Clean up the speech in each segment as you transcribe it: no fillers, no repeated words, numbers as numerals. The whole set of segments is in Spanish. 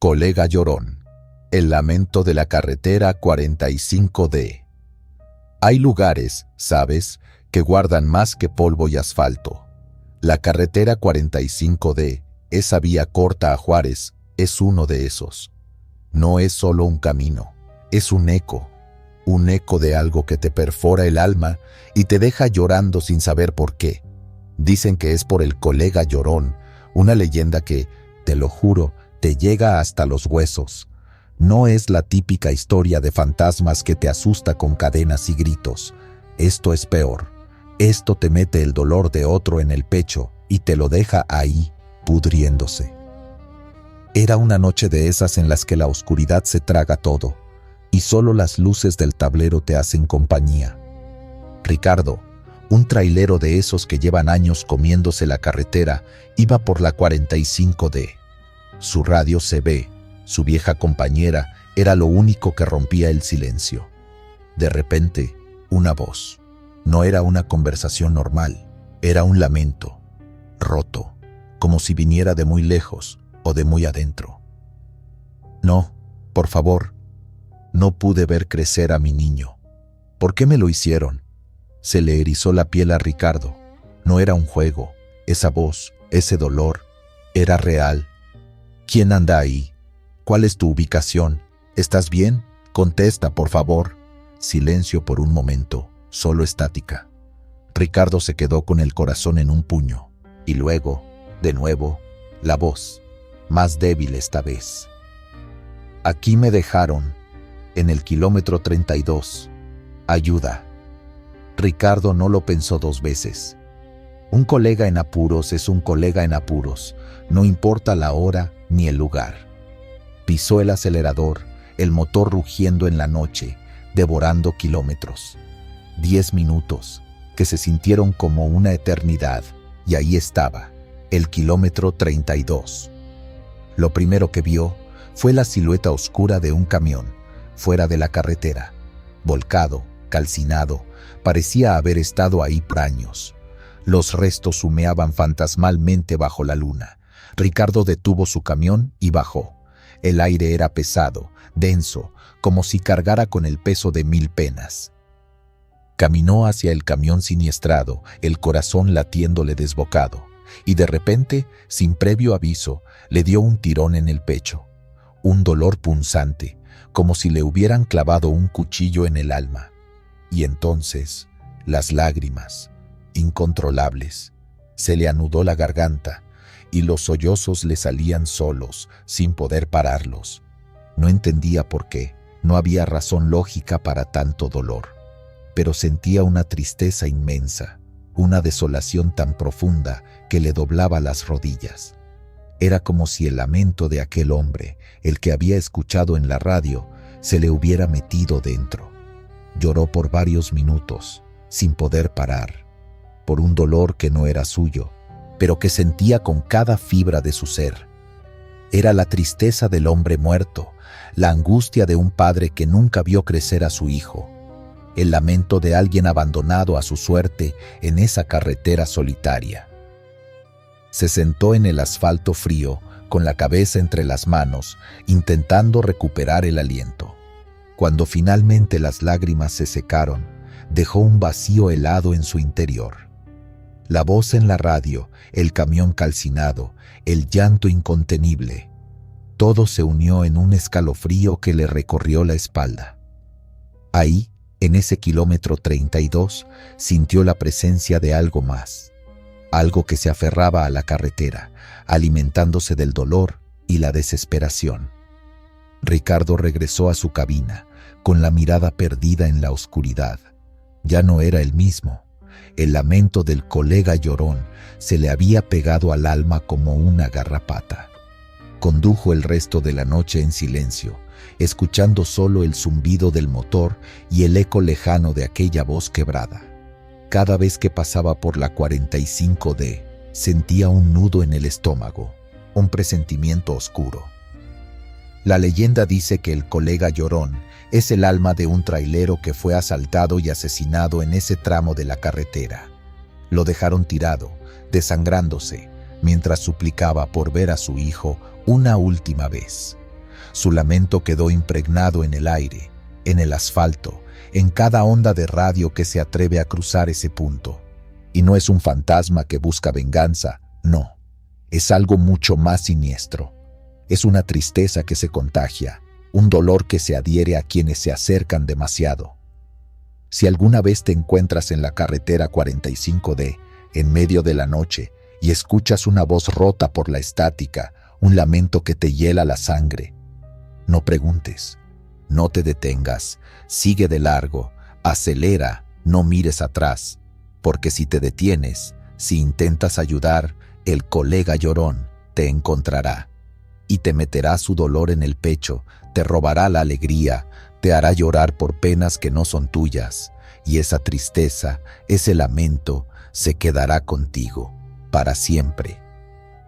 Colega llorón. El lamento de la carretera 45D. Hay lugares, ¿sabes?, que guardan más que polvo y asfalto. La carretera 45D, esa vía corta a Juárez, es uno de esos. No es solo un camino, es un eco de algo que te perfora el alma y te deja llorando sin saber por qué. Dicen que es por el colega llorón, una leyenda que, te lo juro, te llega hasta los huesos. No es la típica historia de fantasmas que te asusta con cadenas y gritos. Esto es peor. Esto te mete el dolor de otro en el pecho y te lo deja ahí, pudriéndose. Era una noche de esas en las que la oscuridad se traga todo, y solo las luces del tablero te hacen compañía. Ricardo, un trailero de esos que llevan años comiéndose la carretera, iba por la 45D. Su radio CB, su vieja compañera, era lo único que rompía el silencio. De repente, una voz. No era una conversación normal, era un lamento, roto, como si viniera de muy lejos o de muy adentro. No, por favor, no pude ver crecer a mi niño. ¿Por qué me lo hicieron? Se le erizó la piel a Ricardo. No era un juego, esa voz, ese dolor, era real. ¿Quién anda ahí? ¿Cuál es tu ubicación? ¿Estás bien? Contesta, por favor. Silencio por un momento, solo estática. Ricardo se quedó con el corazón en un puño. Y luego, de nuevo, la voz, más débil esta vez. Aquí me dejaron, en el kilómetro 32. Ayuda. Ricardo no lo pensó dos veces. Un colega en apuros es un colega en apuros, no importa la hora ni el lugar. Pisó el acelerador, el motor rugiendo en la noche, devorando kilómetros. 10 minutos, que se sintieron como una eternidad, y ahí estaba, el kilómetro 32. Lo primero que vio fue la silueta oscura de un camión, fuera de la carretera, volcado, calcinado, parecía haber estado ahí por años. Los restos humeaban fantasmalmente bajo la luna. Ricardo detuvo su camión y bajó. El aire era pesado, denso, como si cargara con el peso de 1000 penas. Caminó hacia el camión siniestrado, el corazón latiéndole desbocado, y de repente, sin previo aviso, le dio un tirón en el pecho. Un dolor punzante, como si le hubieran clavado un cuchillo en el alma. Y entonces, las lágrimas, incontrolables. Se le anudó la garganta y los sollozos le salían solos, sin poder pararlos. No entendía por qué, no había razón lógica para tanto dolor, pero sentía una tristeza inmensa, una desolación tan profunda que le doblaba las rodillas. Era como si el lamento de aquel hombre, el que había escuchado en la radio, se le hubiera metido dentro. Lloró por varios minutos, sin poder parar, por un dolor que no era suyo, pero que sentía con cada fibra de su ser. Era la tristeza del hombre muerto, la angustia de un padre que nunca vio crecer a su hijo, el lamento de alguien abandonado a su suerte en esa carretera solitaria. Se sentó en el asfalto frío, con la cabeza entre las manos, intentando recuperar el aliento. Cuando finalmente las lágrimas se secaron, dejó un vacío helado en su interior. La voz en la radio, el camión calcinado, el llanto incontenible. Todo se unió en un escalofrío que le recorrió la espalda. Ahí, en ese kilómetro 32, sintió la presencia de algo más. Algo que se aferraba a la carretera, alimentándose del dolor y la desesperación. Ricardo regresó a su cabina, con la mirada perdida en la oscuridad. Ya no era el mismo. El lamento del colega llorón se le había pegado al alma como una garrapata. Condujo el resto de la noche en silencio, escuchando solo el zumbido del motor y el eco lejano de aquella voz quebrada. Cada vez que pasaba por la 45D, sentía un nudo en el estómago, un presentimiento oscuro. La leyenda dice que el colega llorón es el alma de un trailero que fue asaltado y asesinado en ese tramo de la carretera. Lo dejaron tirado, desangrándose, mientras suplicaba por ver a su hijo una última vez. Su lamento quedó impregnado en el aire, en el asfalto, en cada onda de radio que se atreve a cruzar ese punto. Y no es un fantasma que busca venganza, no. Es algo mucho más siniestro. Es una tristeza que se contagia, un dolor que se adhiere a quienes se acercan demasiado. Si alguna vez te encuentras en la carretera 45D, en medio de la noche, y escuchas una voz rota por la estática, un lamento que te hiela la sangre, no preguntes, no te detengas, sigue de largo, acelera, no mires atrás, porque si te detienes, si intentas ayudar, el colega llorón te encontrará y te meterá su dolor en el pecho, te robará la alegría, te hará llorar por penas que no son tuyas, y esa tristeza, ese lamento, se quedará contigo para siempre.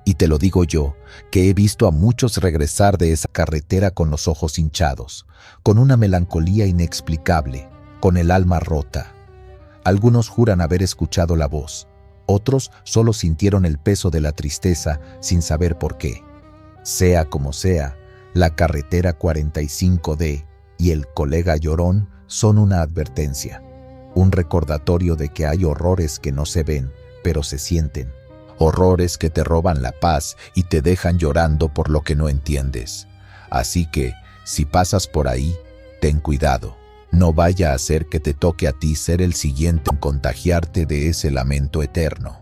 Y te lo digo yo, que he visto a muchos regresar de esa carretera con los ojos hinchados, con una melancolía inexplicable, con el alma rota. Algunos juran haber escuchado la voz, otros solo sintieron el peso de la tristeza sin saber por qué. Sea como sea, la carretera 45D y el colega llorón son una advertencia, un recordatorio de que hay horrores que no se ven, pero se sienten. Horrores que te roban la paz y te dejan llorando por lo que no entiendes. Así que, si pasas por ahí, ten cuidado. No vaya a ser que te toque a ti ser el siguiente en contagiarte de ese lamento eterno.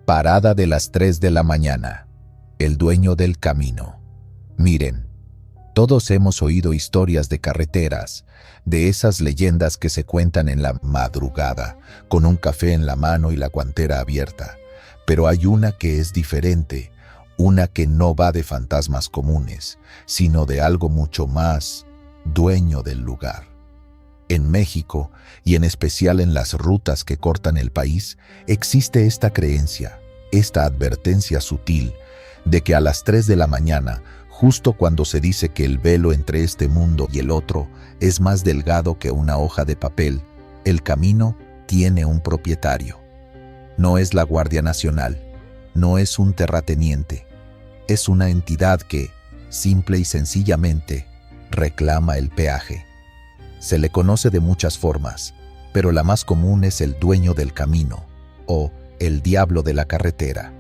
Parada de las 3 de la mañana. El dueño del camino. Miren, todos hemos oído historias de carreteras, de esas leyendas que se cuentan en la madrugada, con un café en la mano y la guantera abierta. Pero hay una que es diferente, una que no va de fantasmas comunes, sino de algo mucho más dueño del lugar. En México, y en especial en las rutas que cortan el país, existe esta creencia, esta advertencia sutil, de que a las 3 de la mañana, justo cuando se dice que el velo entre este mundo y el otro es más delgado que una hoja de papel, el camino tiene un propietario. No es la Guardia Nacional, no es un terrateniente, es una entidad que, simple y sencillamente, reclama el peaje. Se le conoce de muchas formas, pero la más común es el dueño del camino, o el diablo de la carretera.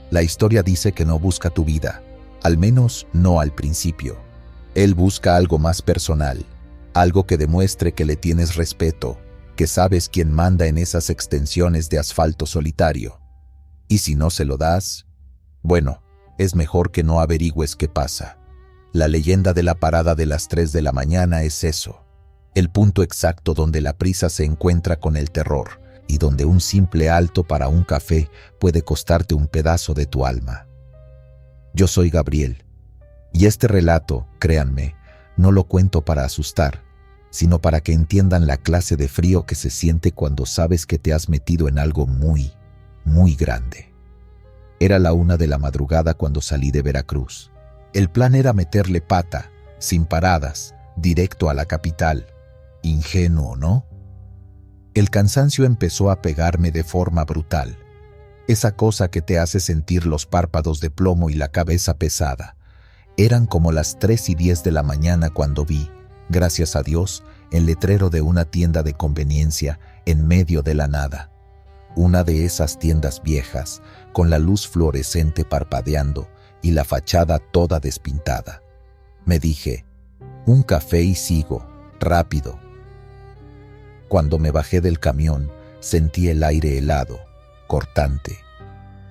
La historia dice que no busca tu vida, al menos no al principio. Él busca algo más personal, algo que demuestre que le tienes respeto, que sabes quién manda en esas extensiones de asfalto solitario. Y si no se lo das, bueno, es mejor que no averigües qué pasa. La leyenda de la parada de las 3 de la mañana es eso, el punto exacto donde la prisa se encuentra con el terror y donde un simple alto para un café puede costarte un pedazo de tu alma. Yo soy Gabriel, y este relato, créanme, no lo cuento para asustar, sino para que entiendan la clase de frío que se siente cuando sabes que te has metido en algo muy, muy grande. Era la 1 de la madrugada cuando salí de Veracruz. El plan era meterle pata, sin paradas, directo a la capital. Ingenuo, ¿no? El cansancio empezó a pegarme de forma brutal. Esa cosa que te hace sentir los párpados de plomo y la cabeza pesada. Eran como las 3:10 de la mañana cuando vi, gracias a Dios, el letrero de una tienda de conveniencia en medio de la nada. Una de esas tiendas viejas, con la luz fluorescente parpadeando y la fachada toda despintada. Me dije, un café y sigo, rápido. Cuando me bajé del camión, sentí el aire helado, cortante.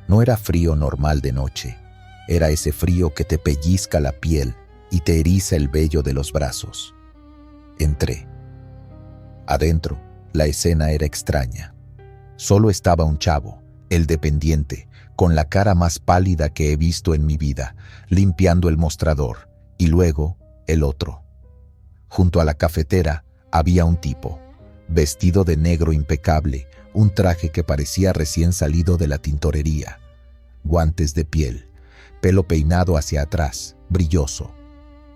No era frío normal de noche, era ese frío que te pellizca la piel y te eriza el vello de los brazos. Entré. Adentro, la escena era extraña. Solo estaba un chavo, el dependiente, con la cara más pálida que he visto en mi vida, limpiando el mostrador, y luego el otro. Junto a la cafetera había un tipo, vestido de negro impecable, un traje que parecía recién salido de la tintorería, guantes de piel, pelo peinado hacia atrás, brilloso.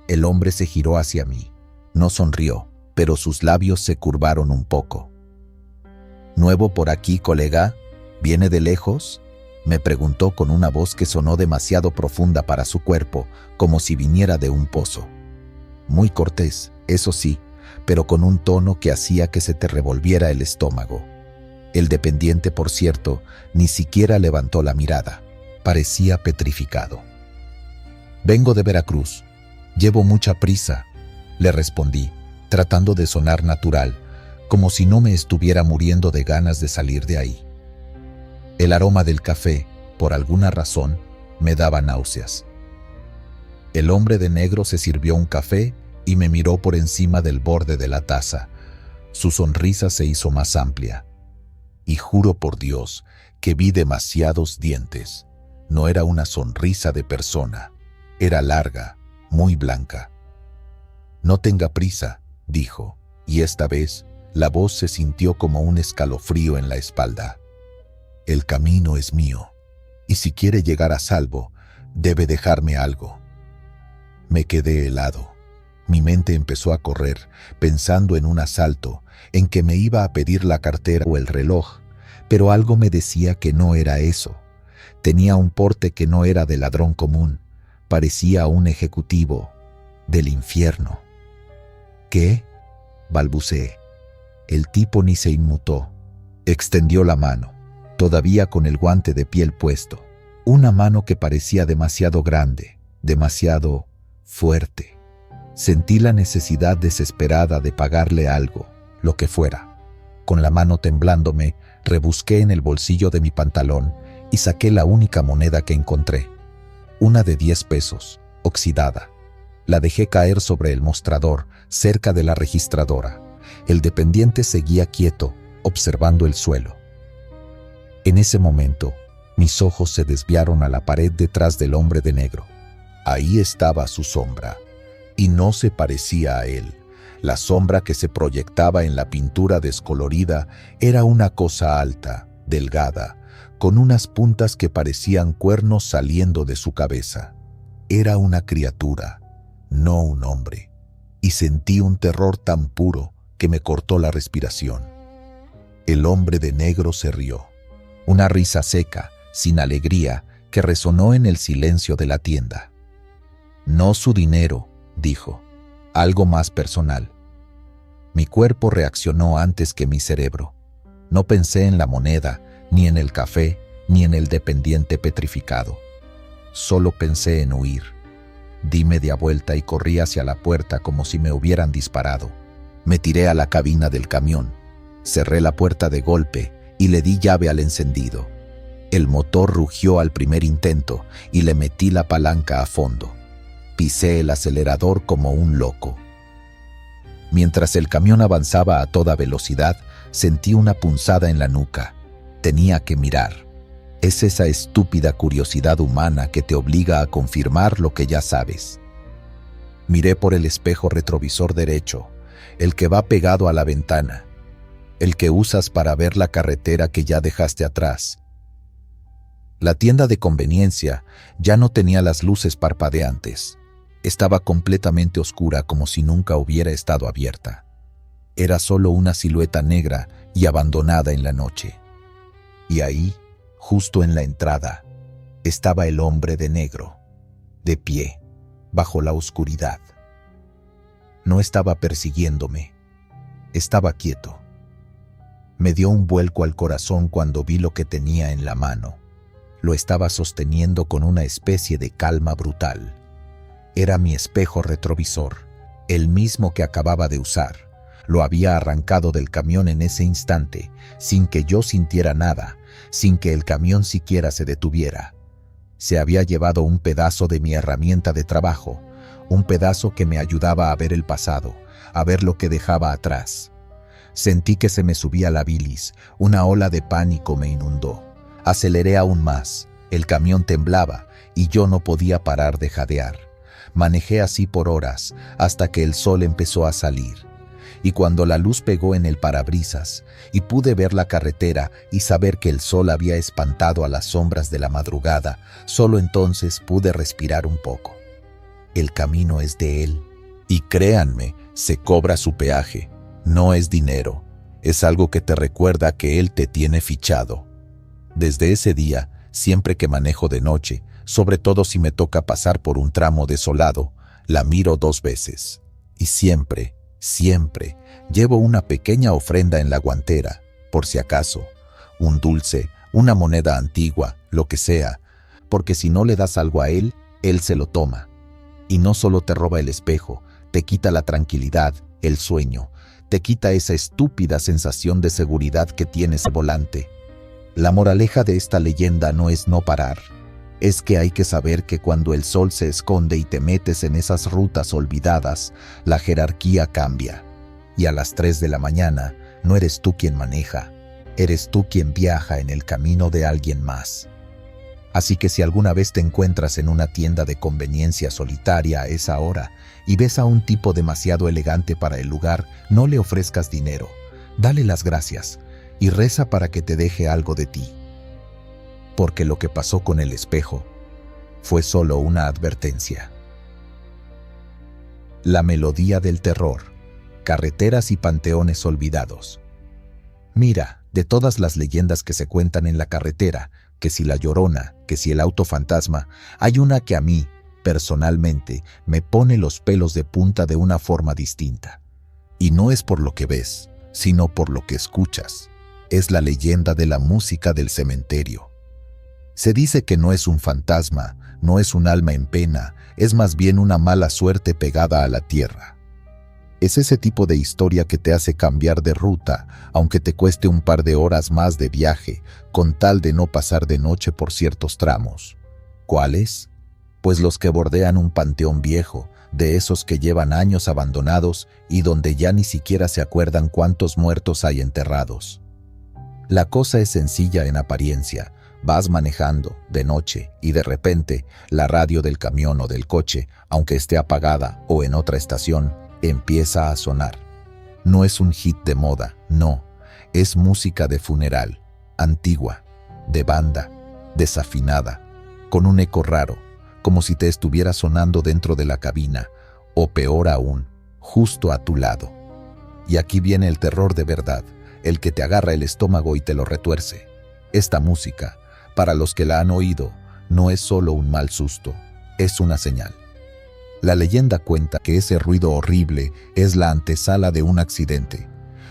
El hombre se giró hacia mí, no sonrió, pero sus labios se curvaron un poco. «¿Nuevo por aquí, colega? ¿Viene de lejos?», Me preguntó con una voz que sonó demasiado profunda para su cuerpo, como si viniera de un pozo. Muy cortés, eso sí, pero con un tono que hacía que se te revolviera el estómago. El dependiente, por cierto, ni siquiera levantó la mirada. Parecía petrificado. «Vengo de Veracruz. Llevo mucha prisa», le respondí, tratando de sonar natural, como si no me estuviera muriendo de ganas de salir de ahí. El aroma del café, por alguna razón, me daba náuseas. El hombre de negro se sirvió un café y me miró por encima del borde de la taza. Su sonrisa se hizo más amplia. Y juro por Dios que vi demasiados dientes. No era una sonrisa de persona. Era larga, muy blanca. «No tenga prisa», dijo, y esta vez la voz se sintió como un escalofrío en la espalda. «El camino es mío, y si quiere llegar a salvo, debe dejarme algo». Me quedé helado. Mi mente empezó a correr, pensando en un asalto, en que me iba a pedir la cartera o el reloj, pero algo me decía que no era eso. Tenía un porte que no era de ladrón común, parecía un ejecutivo del infierno. «¿Qué?», balbuceé. El tipo ni se inmutó. Extendió la mano, todavía con el guante de piel puesto. Una mano que parecía demasiado grande, demasiado fuerte. Sentí la necesidad desesperada de pagarle algo, lo que fuera. Con la mano temblándome, rebusqué en el bolsillo de mi pantalón y saqué la única moneda que encontré. Una de 10 pesos, oxidada. La dejé caer sobre el mostrador, cerca de la registradora. El dependiente seguía quieto, observando el suelo. En ese momento, mis ojos se desviaron a la pared detrás del hombre de negro. Ahí estaba su sombra, y no se parecía a él. La sombra que se proyectaba en la pintura descolorida era una cosa alta, delgada, con unas puntas que parecían cuernos saliendo de su cabeza. Era una criatura, no un hombre, y sentí un terror tan puro que me cortó la respiración. El hombre de negro se rió, una risa seca, sin alegría, que resonó en el silencio de la tienda. «No su dinero», dijo, «algo más personal». Mi cuerpo reaccionó antes que mi cerebro. No pensé en la moneda, ni en el café, ni en el dependiente petrificado. Solo pensé en huir. Di media vuelta y corrí hacia la puerta como si me hubieran disparado. Me tiré a la cabina del camión. Cerré la puerta de golpe y le di llave al encendido. El motor rugió al primer intento y le metí la palanca a fondo. Pisé el acelerador como un loco. Mientras el camión avanzaba a toda velocidad, sentí una punzada en la nuca. Tenía que mirar. Es esa estúpida curiosidad humana que te obliga a confirmar lo que ya sabes. Miré por el espejo retrovisor derecho, el que va pegado a la ventana, el que usas para ver la carretera que ya dejaste atrás. La tienda de conveniencia ya no tenía las luces parpadeantes. Estaba completamente oscura como si nunca hubiera estado abierta. Era solo una silueta negra y abandonada en la noche. Y ahí, justo en la entrada, estaba el hombre de negro, de pie, bajo la oscuridad. No estaba persiguiéndome, estaba quieto. Me dio un vuelco al corazón cuando vi lo que tenía en la mano. Lo estaba sosteniendo con una especie de calma brutal. Era mi espejo retrovisor, el mismo que acababa de usar. Lo había arrancado del camión en ese instante, sin que yo sintiera nada, sin que el camión siquiera se detuviera. Se había llevado un pedazo de mi herramienta de trabajo, un pedazo que me ayudaba a ver el pasado, a ver lo que dejaba atrás. Sentí que se me subía la bilis, una ola de pánico me inundó. Aceleré aún más, el camión temblaba y yo no podía parar de jadear. Manejé así por horas, hasta que el sol empezó a salir. Y cuando la luz pegó en el parabrisas, y pude ver la carretera y saber que el sol había espantado a las sombras de la madrugada, solo entonces pude respirar un poco. El camino es de él. Y créanme, se cobra su peaje. No es dinero, es algo que te recuerda que él te tiene fichado. Desde ese día, Siempre que manejo de noche, sobre todo si me toca pasar por un tramo desolado, la miro 2 veces. Y siempre, siempre, llevo una pequeña ofrenda en la guantera, por si acaso. Un dulce, una moneda antigua, lo que sea, porque si no le das algo a él se lo toma. Y no solo te roba el espejo, te quita la tranquilidad, el sueño, te quita esa estúpida sensación de seguridad que tienes al volante. La moraleja de esta leyenda no es no parar. Es que hay que saber que cuando el sol se esconde y te metes en esas rutas olvidadas, la jerarquía cambia. Y a las 3 de la mañana no eres tú quien maneja, eres tú quien viaja en el camino de alguien más. Así que si alguna vez te encuentras en una tienda de conveniencia solitaria a esa hora y ves a un tipo demasiado elegante para el lugar, no le ofrezcas dinero, dale las gracias y reza para que te deje algo de ti. Porque lo que pasó con el espejo fue solo una advertencia. La melodía del terror, carreteras y panteones olvidados. Mira, de todas las leyendas que se cuentan en la carretera, que si la Llorona, que si el auto fantasma, hay una que a mí, personalmente, me pone los pelos de punta de una forma distinta. Y no es por lo que ves, sino por lo que escuchas. Es la leyenda de la música del cementerio. Se dice que no es un fantasma, no es un alma en pena, es más bien una mala suerte pegada a la tierra. Es ese tipo de historia que te hace cambiar de ruta, aunque te cueste un par de horas más de viaje, con tal de no pasar de noche por ciertos tramos. ¿Cuáles? Pues los que bordean un panteón viejo, de esos que llevan años abandonados y donde ya ni siquiera se acuerdan cuántos muertos hay enterrados. La cosa es sencilla en apariencia. Vas manejando de noche y de repente la radio del camión o del coche, aunque esté apagada o en otra estación, empieza a sonar. No es un hit de moda, no, es música de funeral, antigua, de banda, desafinada, con un eco raro, como si te estuviera sonando dentro de la cabina, o peor aún, justo a tu lado. Y aquí viene el terror de verdad, el que te agarra el estómago y te lo retuerce. Esta música, para los que la han oído, no es solo un mal susto, es una señal. La leyenda cuenta que ese ruido horrible es la antesala de un accidente.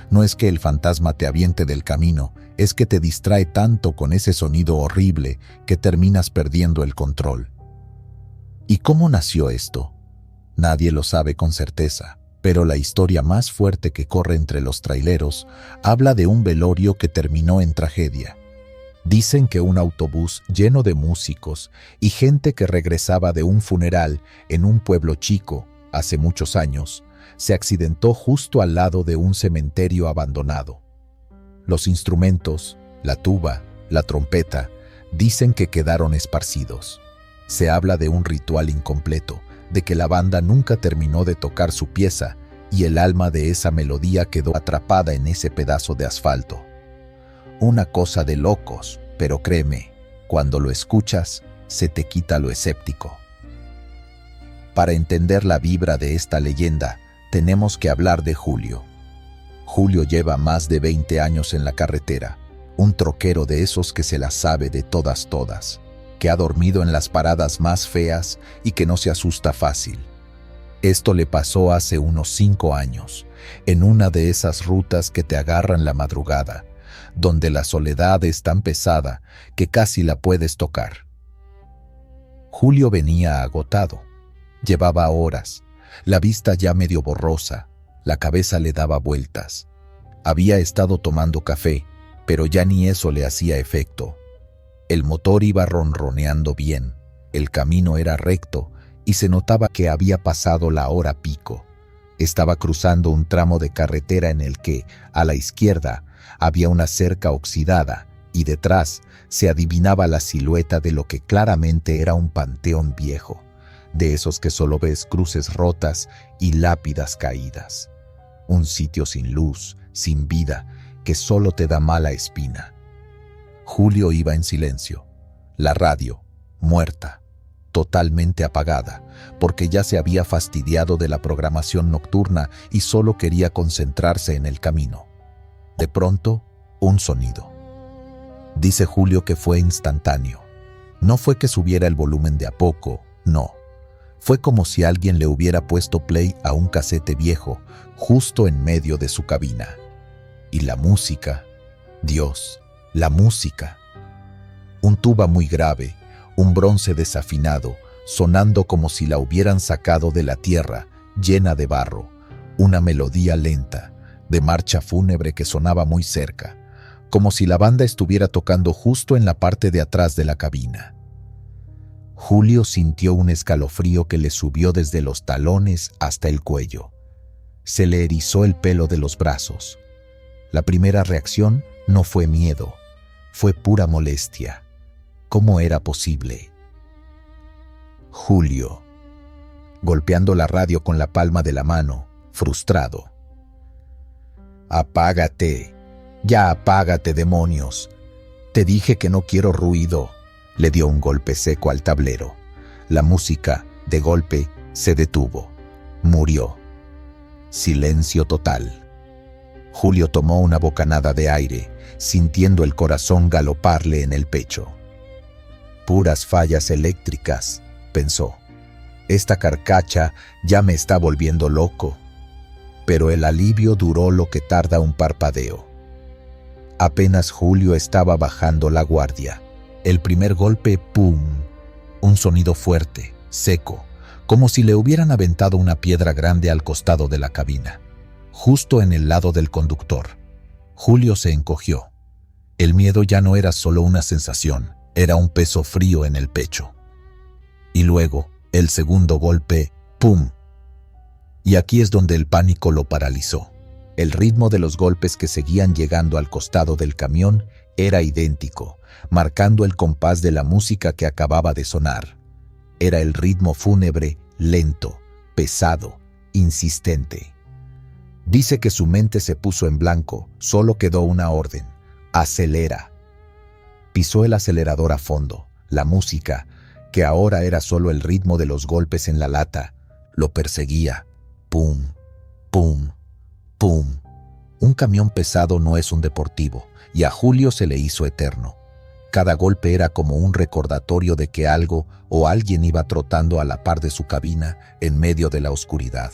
No es que el fantasma te aviente del camino, es que te distrae tanto con ese sonido horrible que terminas perdiendo el control. ¿Y cómo nació esto? Nadie lo sabe con certeza, pero la historia más fuerte que corre entre los traileros habla de un velorio que terminó en tragedia. Dicen que un autobús lleno de músicos y gente que regresaba de un funeral en un pueblo chico, hace muchos años, se accidentó justo al lado de un cementerio abandonado. Los instrumentos, la tuba, la trompeta, dicen que quedaron esparcidos. Se habla de un ritual incompleto, de que la banda nunca terminó de tocar su pieza y el alma de esa melodía quedó atrapada en ese pedazo de asfalto. Una cosa de locos, pero créeme, cuando lo escuchas, se te quita lo escéptico. Para entender la vibra de esta leyenda, tenemos que hablar de Julio. Julio lleva más de 20 años en la carretera, un troquero de esos que se la sabe de todas, que ha dormido en las paradas más feas y que no se asusta fácil. Esto le pasó hace unos 5 años, en una de esas rutas que te agarran la madrugada, donde la soledad es tan pesada que casi la puedes tocar. Julio venía agotado. Llevaba horas, la vista ya medio borrosa, la cabeza le daba vueltas. Había estado tomando café, pero ya ni eso le hacía efecto. El motor iba ronroneando bien, el camino era recto y se notaba que había pasado la hora pico. Estaba cruzando un tramo de carretera en el que, a la izquierda, había una cerca oxidada y detrás se adivinaba la silueta de lo que claramente era un panteón viejo, de esos que solo ves cruces rotas y lápidas caídas. Un sitio sin luz, sin vida, que solo te da mala espina. Julio iba en silencio, la radio, muerta, totalmente apagada, porque ya se había fastidiado de la programación nocturna y solo quería concentrarse en el camino. De pronto, un sonido. Dice Julio que fue instantáneo. No fue que subiera el volumen de a poco, no. Fue como si alguien le hubiera puesto play a un casete viejo justo en medio de su cabina. Y la música, Dios, la música. Un tuba muy grave, un bronce desafinado, sonando como si la hubieran sacado de la tierra, llena de barro, una melodía lenta, de marcha fúnebre que sonaba muy cerca, como si la banda estuviera tocando justo en la parte de atrás de la cabina. Julio sintió un escalofrío que le subió desde los talones hasta el cuello. Se le erizó el pelo de los brazos. La primera reacción no fue miedo, fue pura molestia. ¿Cómo era posible? Julio, golpeando la radio con la palma de la mano, frustrado. «Apágate, ya apágate, demonios. Te dije que no quiero ruido». Le dio un golpe seco al tablero. La música, de golpe, se detuvo. Murió. Silencio total. Julio tomó una bocanada de aire, sintiendo el corazón galoparle en el pecho. «Puras fallas eléctricas», pensó. «Esta carcacha ya me está volviendo loco». Pero el alivio duró lo que tarda un parpadeo. Apenas Julio estaba bajando la guardia. El primer golpe, ¡pum! Un sonido fuerte, seco, como si le hubieran aventado una piedra grande al costado de la cabina, justo en el lado del conductor. Julio se encogió. El miedo ya no era solo una sensación, era un peso frío en el pecho. Y luego, el segundo golpe, ¡pum! Y aquí es donde el pánico lo paralizó. El ritmo de los golpes que seguían llegando al costado del camión era idéntico, marcando el compás de la música que acababa de sonar. Era el ritmo fúnebre, lento, pesado, insistente. Dice que su mente se puso en blanco, solo quedó una orden: acelera. Pisó el acelerador a fondo. La música, que ahora era solo el ritmo de los golpes en la lata, lo perseguía. Pum, pum, pum. Un camión pesado no es un deportivo, y a Julio se le hizo eterno. Cada golpe era como un recordatorio de que algo o alguien iba trotando a la par de su cabina en medio de la oscuridad.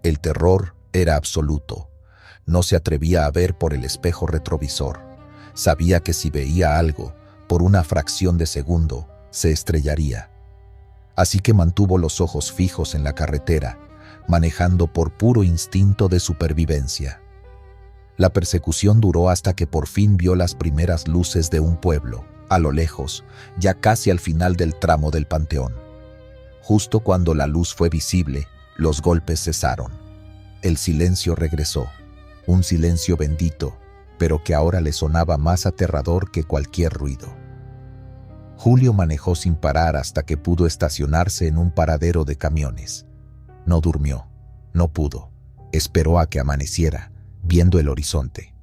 El terror era absoluto. No se atrevía a ver por el espejo retrovisor. Sabía que si veía algo, por una fracción de segundo, se estrellaría. Así que mantuvo los ojos fijos en la carretera, manejando por puro instinto de supervivencia. La persecución duró hasta que por fin vio las primeras luces de un pueblo, a lo lejos, ya casi al final del tramo del panteón. Justo cuando la luz fue visible, los golpes cesaron. El silencio regresó, un silencio bendito, pero que ahora le sonaba más aterrador que cualquier ruido. Julio manejó sin parar hasta que pudo estacionarse en un paradero de camiones. No durmió, no pudo, esperó a que amaneciera, viendo el horizonte.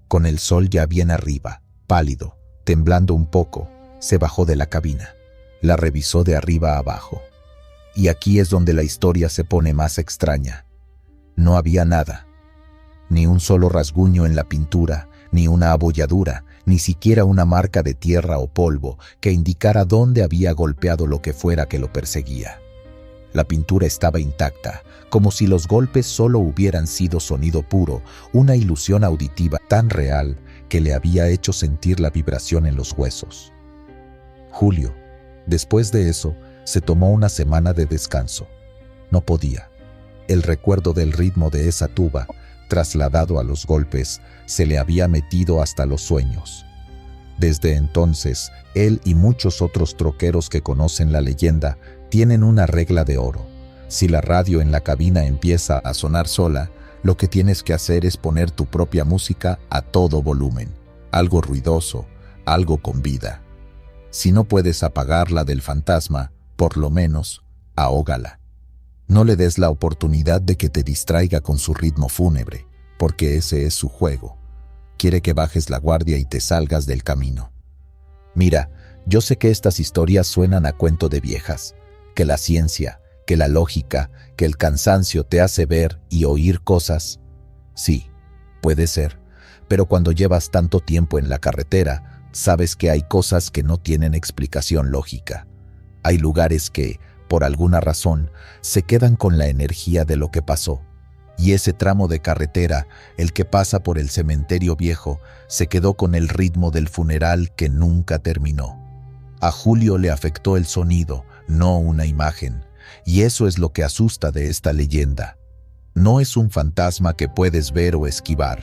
Con el sol ya bien arriba, pálido, temblando un poco, se bajó de la cabina. La revisó de arriba a abajo. Y aquí es donde la historia se pone más extraña. No había nada. Ni un solo rasguño en la pintura, ni una abolladura, ni siquiera una marca de tierra o polvo que indicara dónde había golpeado lo que fuera que lo perseguía. La pintura estaba intacta, como si los golpes solo hubieran sido sonido puro, una ilusión auditiva tan real que le había hecho sentir la vibración en los huesos. Julio, después de eso, se tomó una semana de descanso. No podía. El recuerdo del ritmo de esa tuba, trasladado a los golpes, se le había metido hasta los sueños. Desde entonces, él y muchos otros troqueros que conocen la leyenda tienen una regla de oro. Si la radio en la cabina empieza a sonar sola, lo que tienes que hacer es poner tu propia música a todo volumen, algo ruidoso, algo con vida. Si no puedes apagar la del fantasma, por lo menos, ahógala. No le des la oportunidad de que te distraiga con su ritmo fúnebre, porque ese es su juego. Quiere que bajes la guardia y te salgas del camino. Mira, yo sé que estas historias suenan a cuento de viejas, que la ciencia, que la lógica, que el cansancio te hace ver y oír cosas. Sí, puede ser, pero cuando llevas tanto tiempo en la carretera, Sabes que hay cosas que no tienen explicación lógica. Hay lugares que, por alguna razón, se quedan con la energía de lo que pasó. Y ese tramo de carretera, el que pasa por el cementerio viejo, se quedó con el ritmo del funeral que nunca terminó. A Julio le afectó el sonido, no una imagen, y eso es lo que asusta de esta leyenda. No es un fantasma que puedes ver o esquivar,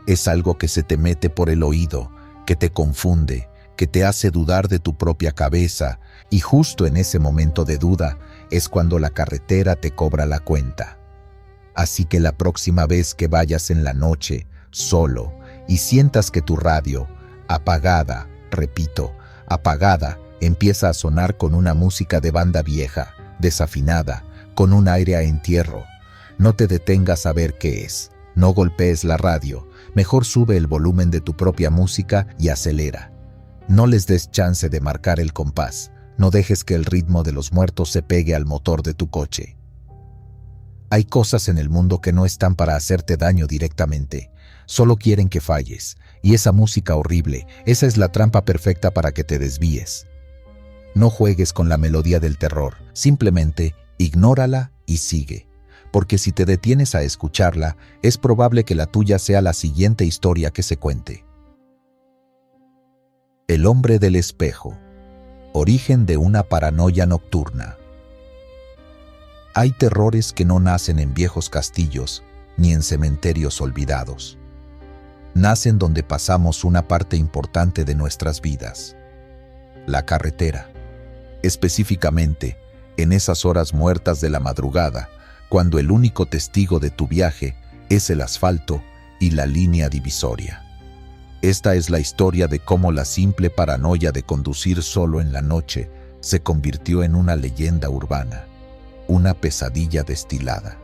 es algo que se te mete por el oído, que te confunde, que te hace dudar de tu propia cabeza, y justo en ese momento de duda es cuando la carretera te cobra la cuenta. Así que la próxima vez que vayas en la noche, solo, y sientas que tu radio, apagada, repito, apagada, empieza a sonar con una música de banda vieja, desafinada, con un aire a entierro, no te detengas a ver qué es, no golpees la radio, mejor sube el volumen de tu propia música y acelera. No les des chance de marcar el compás, no dejes que el ritmo de los muertos se pegue al motor de tu coche. Hay cosas en el mundo que no están para hacerte daño directamente, solo quieren que falles, y esa música horrible, esa es la trampa perfecta para que te desvíes. No juegues con la melodía del terror, simplemente ignórala y sigue, porque si te detienes a escucharla, es probable que la tuya sea la siguiente historia que se cuente. El hombre del espejo. Origen de una paranoia nocturna. Hay terrores que no nacen en viejos castillos ni en cementerios olvidados. Nacen donde pasamos una parte importante de nuestras vidas. La carretera. Específicamente, en esas horas muertas de la madrugada, cuando el único testigo de tu viaje es el asfalto y la línea divisoria. Esta es la historia de cómo la simple paranoia de conducir solo en la noche se convirtió en una leyenda urbana, una pesadilla destilada.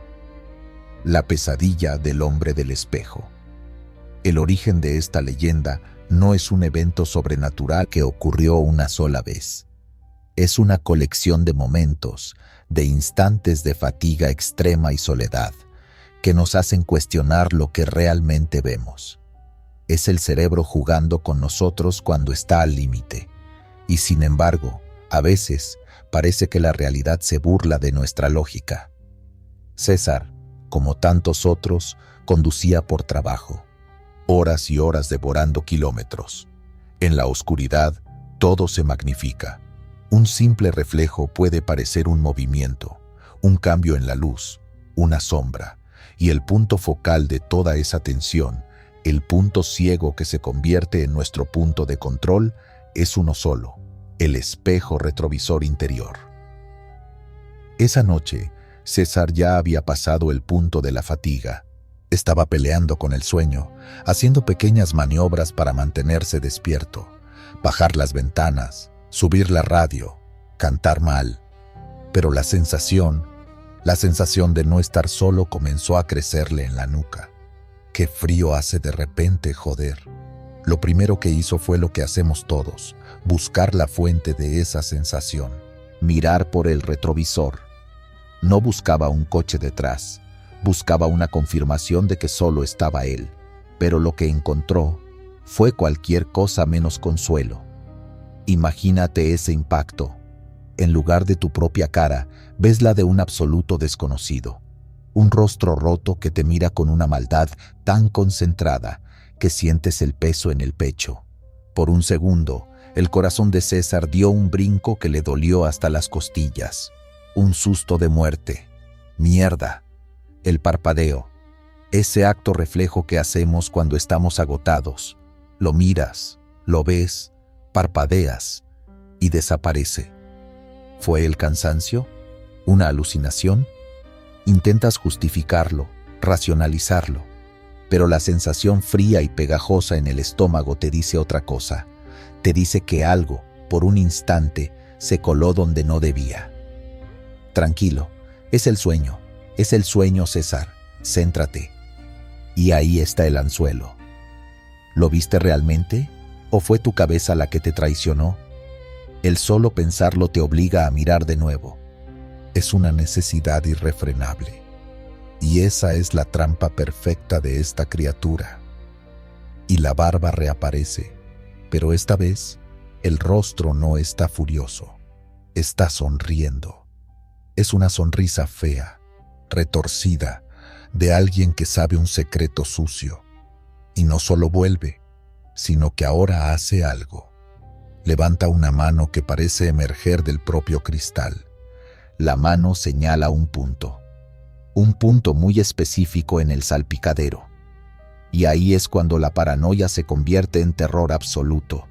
La pesadilla del hombre del espejo. El origen de esta leyenda no es un evento sobrenatural que ocurrió una sola vez. Es una colección de momentos, de instantes de fatiga extrema y soledad, que nos hacen cuestionar lo que realmente vemos. Es el cerebro jugando con nosotros cuando está al límite, y sin embargo, a veces parece que la realidad se burla de nuestra lógica. César, como tantos otros, conducía por trabajo, horas y horas devorando kilómetros. En la oscuridad, todo se magnifica. Un simple reflejo puede parecer un movimiento, un cambio en la luz, una sombra, y el punto focal de toda esa tensión, el punto ciego que se convierte en nuestro punto de control, es uno solo: el espejo retrovisor interior. Esa noche, César ya había pasado el punto de la fatiga. Estaba peleando con el sueño, haciendo pequeñas maniobras para mantenerse despierto, bajar las ventanas, subir la radio, cantar mal. Pero la sensación de no estar solo comenzó a crecerle en la nuca. ¡Qué frío hace de repente, joder! Lo primero que hizo fue lo que hacemos todos: buscar la fuente de esa sensación, mirar por el retrovisor. No buscaba un coche detrás, buscaba una confirmación de que solo estaba él, pero lo que encontró fue cualquier cosa menos consuelo. Imagínate ese impacto. En lugar de tu propia cara, ves la de un absoluto desconocido. Un rostro roto que te mira con una maldad tan concentrada que sientes el peso en el pecho. Por un segundo, el corazón de César dio un brinco que le dolió hasta las costillas. Un susto de muerte. ¡Mierda! El parpadeo. Ese acto reflejo que hacemos cuando estamos agotados. Lo miras, lo ves, parpadeas y desaparece. ¿Fue el cansancio? ¿Una alucinación? Intentas justificarlo, racionalizarlo, pero la sensación fría y pegajosa en el estómago te dice otra cosa. Te dice que algo, por un instante, se coló donde no debía. Tranquilo, es el sueño, César, céntrate. Y ahí está el anzuelo. ¿Lo viste realmente? ¿O fue tu cabeza la que te traicionó? El solo pensarlo te obliga a mirar de nuevo. Es una necesidad irrefrenable. Y esa es la trampa perfecta de esta criatura. Y la barba reaparece. Pero esta vez, el rostro no está furioso, está sonriendo. Es una sonrisa fea, retorcida, de alguien que sabe un secreto sucio. Y no solo vuelve, sino que ahora hace algo. Levanta una mano que parece emerger del propio cristal. La mano señala un punto muy específico en el salpicadero. Y ahí es cuando la paranoia se convierte en terror absoluto,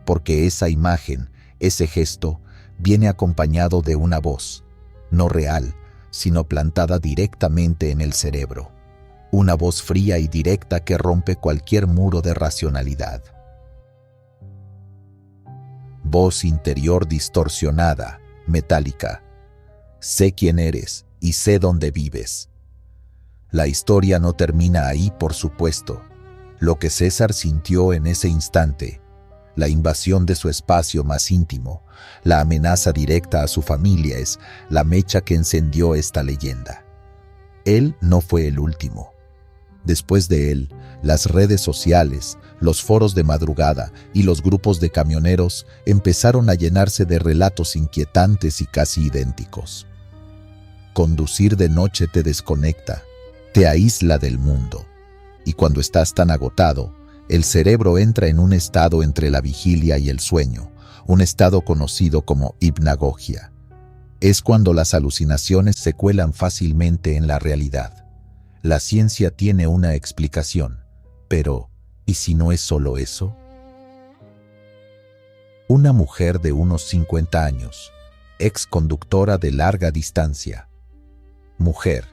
porque esa imagen, ese gesto, viene acompañado de una voz, no real, sino plantada directamente en el cerebro. Una voz fría y directa que rompe cualquier muro de racionalidad. Voz interior distorsionada, metálica. Sé quién eres y sé dónde vives. La historia no termina ahí, por supuesto. Lo que César sintió en ese instante, la invasión de su espacio más íntimo, la amenaza directa a su familia, es la mecha que encendió esta leyenda. Él no fue el último. Después de él, las redes sociales, los foros de madrugada y los grupos de camioneros empezaron a llenarse de relatos inquietantes y casi idénticos. Conducir de noche te desconecta, te aísla del mundo, y cuando estás tan agotado, el cerebro entra en un estado entre la vigilia y el sueño, un estado conocido como hipnagogia. Es cuando las alucinaciones se cuelan fácilmente en la realidad. La ciencia tiene una explicación, pero ¿y si no es solo eso? Una mujer de unos 50 años, ex conductora de larga distancia. Mujer,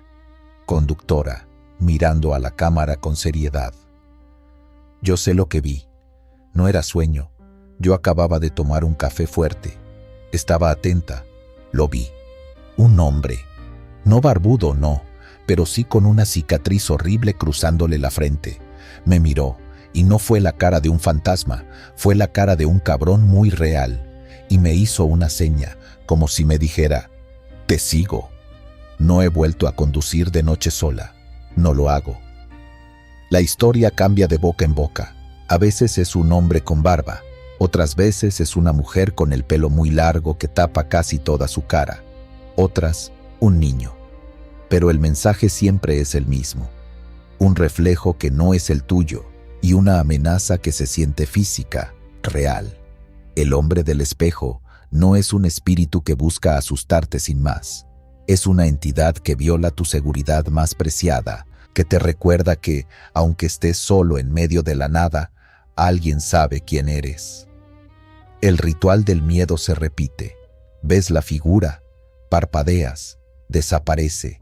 conductora, mirando a la cámara con seriedad. Yo sé lo que vi. No era sueño. Yo acababa de tomar un café fuerte. Estaba atenta. Lo vi. Un hombre. No barbudo, no, pero sí con una cicatriz horrible cruzándole la frente. Me miró, y no fue la cara de un fantasma, fue la cara de un cabrón muy real, y me hizo una seña, como si me dijera, «Te sigo». No he vuelto a conducir de noche sola. No lo hago. La historia cambia de boca en boca. A veces es un hombre con barba, otras veces es una mujer con el pelo muy largo que tapa casi toda su cara, otras, un niño. Pero el mensaje siempre es el mismo. Un reflejo que no es el tuyo y una amenaza que se siente física, real. El hombre del espejo no es un espíritu que busca asustarte sin más. Es una entidad que viola tu seguridad más preciada, que te recuerda que, aunque estés solo en medio de la nada, alguien sabe quién eres. El ritual del miedo se repite. Ves la figura, parpadeas, desaparece,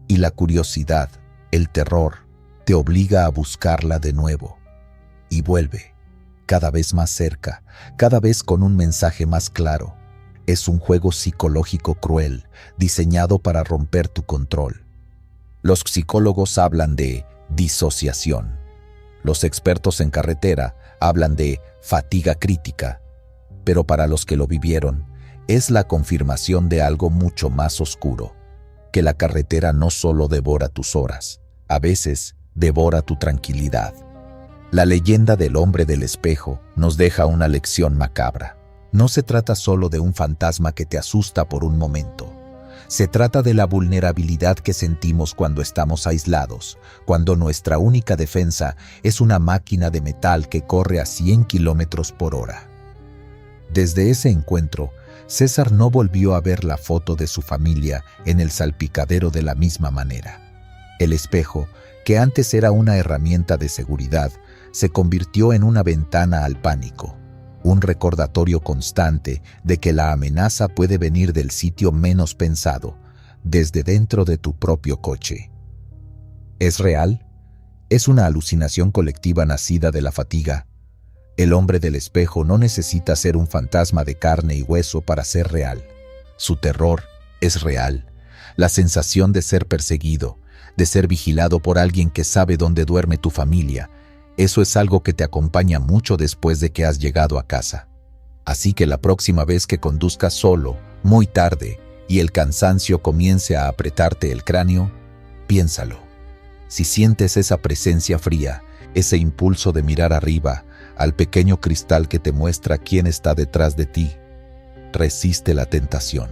y la curiosidad, el terror, te obliga a buscarla de nuevo. Y vuelve, cada vez más cerca, cada vez con un mensaje más claro. Es un juego psicológico cruel, diseñado para romper tu control. Los psicólogos hablan de disociación. Los expertos en carretera hablan de fatiga crítica. Pero para los que lo vivieron, es la confirmación de algo mucho más oscuro. Que la carretera no solo devora tus horas, a veces devora tu tranquilidad. La leyenda del hombre del espejo nos deja una lección macabra. No se trata solo de un fantasma que te asusta por un momento. Se trata de la vulnerabilidad que sentimos cuando estamos aislados, cuando nuestra única defensa es una máquina de metal que corre a 100 kilómetros por hora. Desde ese encuentro, César no volvió a ver la foto de su familia en el salpicadero de la misma manera. El espejo, que antes era una herramienta de seguridad, se convirtió en una ventana al pánico. Un recordatorio constante de que la amenaza puede venir del sitio menos pensado, desde dentro de tu propio coche. ¿Es real? ¿Es una alucinación colectiva nacida de la fatiga? El hombre del espejo no necesita ser un fantasma de carne y hueso para ser real. Su terror es real. La sensación de ser perseguido, de ser vigilado por alguien que sabe dónde duerme tu familia, eso es algo que te acompaña mucho después de que has llegado a casa. Así que la próxima vez que conduzcas solo, muy tarde, y el cansancio comience a apretarte el cráneo, piénsalo. Si sientes esa presencia fría, ese impulso de mirar arriba, al pequeño cristal que te muestra quién está detrás de ti. Resiste la tentación,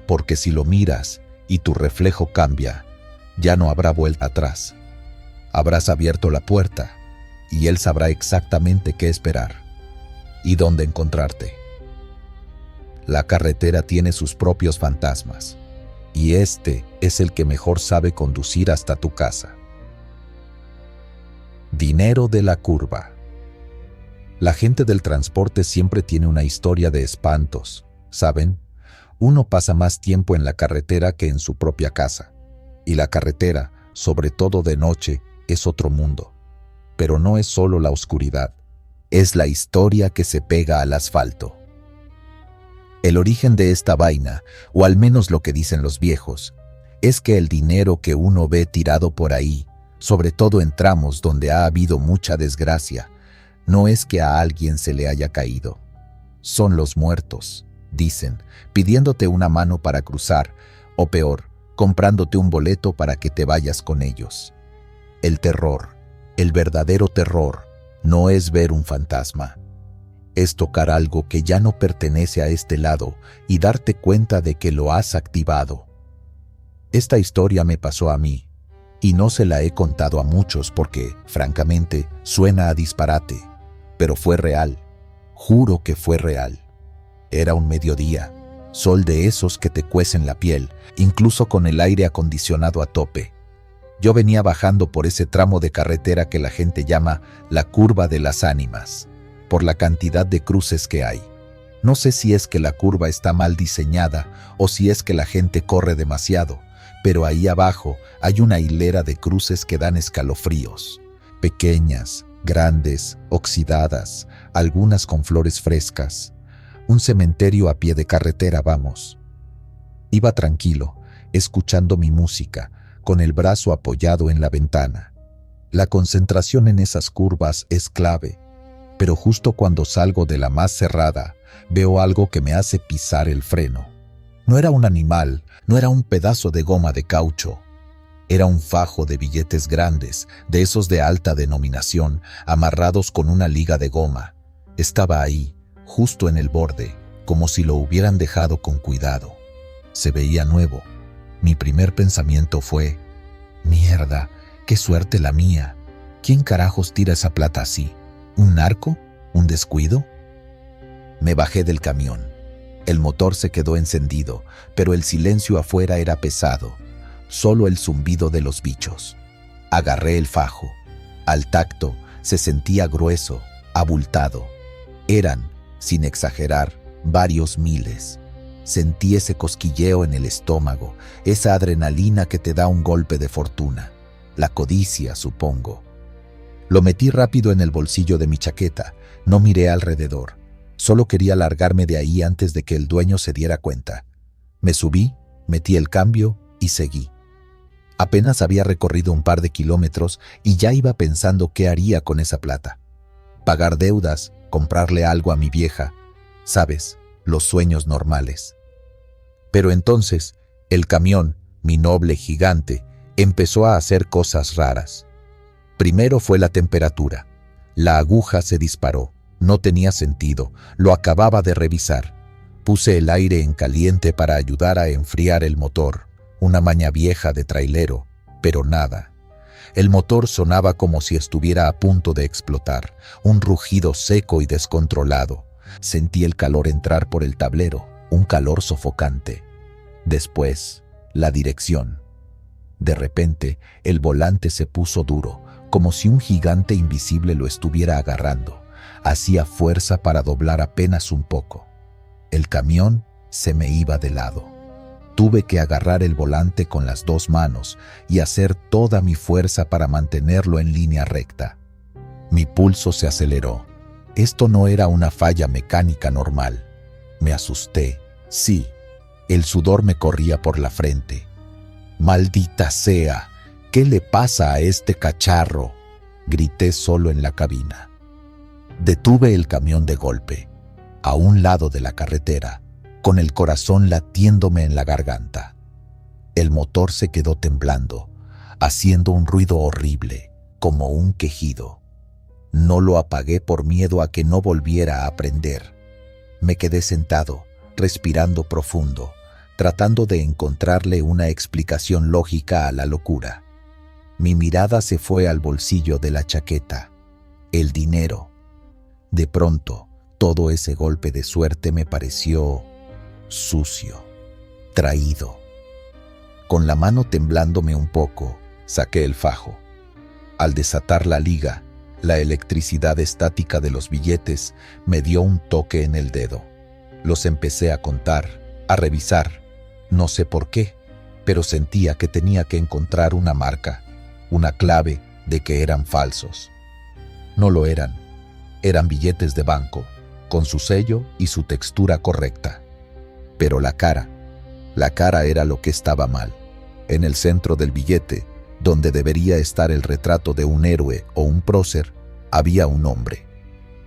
porque si lo miras y tu reflejo cambia, ya no habrá vuelta atrás. Habrás abierto la puerta y él sabrá exactamente qué esperar y dónde encontrarte. La carretera tiene sus propios fantasmas y este es el que mejor sabe conducir hasta tu casa. Dinero de la curva. La gente del transporte siempre tiene una historia de espantos, ¿saben? Uno pasa más tiempo en la carretera que en su propia casa. Y la carretera, sobre todo de noche, es otro mundo. Pero no es solo la oscuridad, es la historia que se pega al asfalto. El origen de esta vaina, o al menos lo que dicen los viejos, es que el dinero que uno ve tirado por ahí, sobre todo en tramos donde ha habido mucha desgracia, no es que a alguien se le haya caído. Son los muertos, dicen, pidiéndote una mano para cruzar, o peor, comprándote un boleto para que te vayas con ellos. El terror, el verdadero terror, no es ver un fantasma. Es tocar algo que ya no pertenece a este lado y darte cuenta de que lo has activado. Esta historia me pasó a mí, y no se la he contado a muchos porque, francamente, suena a disparate, pero fue real. Juro que fue real. Era un mediodía, sol de esos que te cuecen la piel, incluso con el aire acondicionado a tope. Yo venía bajando por ese tramo de carretera que la gente llama la curva de las ánimas, por la cantidad de cruces que hay. No sé si es que la curva está mal diseñada o si es que la gente corre demasiado, pero ahí abajo hay una hilera de cruces que dan escalofríos. Pequeñas, grandes, oxidadas, algunas con flores frescas. Un cementerio a pie de carretera, vamos. Iba tranquilo, escuchando mi música, con el brazo apoyado en la ventana. La concentración en esas curvas es clave, pero justo cuando salgo de la más cerrada, veo algo que me hace pisar el freno. No era un animal, no era un pedazo de goma de caucho. Era un fajo de billetes grandes, de esos de alta denominación, amarrados con una liga de goma. Estaba ahí, justo en el borde, como si lo hubieran dejado con cuidado. Se veía nuevo. Mi primer pensamiento fue: mierda, qué suerte la mía. ¿Quién carajos tira esa plata así? ¿Un narco? ¿Un descuido? Me bajé del camión. El motor se quedó encendido, pero el silencio afuera era pesado. Solo el zumbido de los bichos. Agarré el fajo. Al tacto, se sentía grueso, abultado. Eran, sin exagerar, varios miles. Sentí ese cosquilleo en el estómago, esa adrenalina que te da un golpe de fortuna. La codicia, supongo. Lo metí rápido en el bolsillo de mi chaqueta. No miré alrededor. Solo quería largarme de ahí antes de que el dueño se diera cuenta. Me subí, metí el cambio y seguí. Apenas había recorrido un par de kilómetros y ya iba pensando qué haría con esa plata. Pagar deudas, comprarle algo a mi vieja. Sabes, los sueños normales. Pero entonces, el camión, mi noble gigante, empezó a hacer cosas raras. Primero fue la temperatura. La aguja se disparó. No tenía sentido. Lo acababa de revisar. Puse el aire en caliente para ayudar a enfriar el motor. Una maña vieja de trailero, pero nada. El motor sonaba como si estuviera a punto de explotar. Un rugido seco y descontrolado. Sentí el calor entrar por el tablero, un calor sofocante. Después, la dirección. De repente, el volante se puso duro, como si un gigante invisible lo estuviera agarrando. Hacía fuerza para doblar apenas un poco. El camión se me iba de lado. Tuve que agarrar el volante con las dos manos y hacer toda mi fuerza para mantenerlo en línea recta. Mi pulso se aceleró. Esto no era una falla mecánica normal. Me asusté. Sí, el sudor me corría por la frente. «Maldita sea, ¿qué le pasa a este cacharro?», grité solo en la cabina. Detuve el camión de golpe, a un lado de la carretera, con el corazón latiéndome en la garganta. El motor se quedó temblando, haciendo un ruido horrible, como un quejido. No lo apagué por miedo a que no volviera a aprender. Me quedé sentado, respirando profundo, tratando de encontrarle una explicación lógica a la locura. Mi mirada se fue al bolsillo de la chaqueta. El dinero. De pronto, todo ese golpe de suerte me pareció sucio, traído. Con la mano temblándome un poco, saqué el fajo. Al desatar la liga, la electricidad estática de los billetes me dio un toque en el dedo. Los empecé a contar, a revisar. No sé por qué, pero sentía que tenía que encontrar una marca, una clave de que eran falsos. No lo eran. Eran billetes de banco, con su sello y su textura correcta. Pero la cara era lo que estaba mal. En el centro del billete, donde debería estar el retrato de un héroe o un prócer, había un hombre.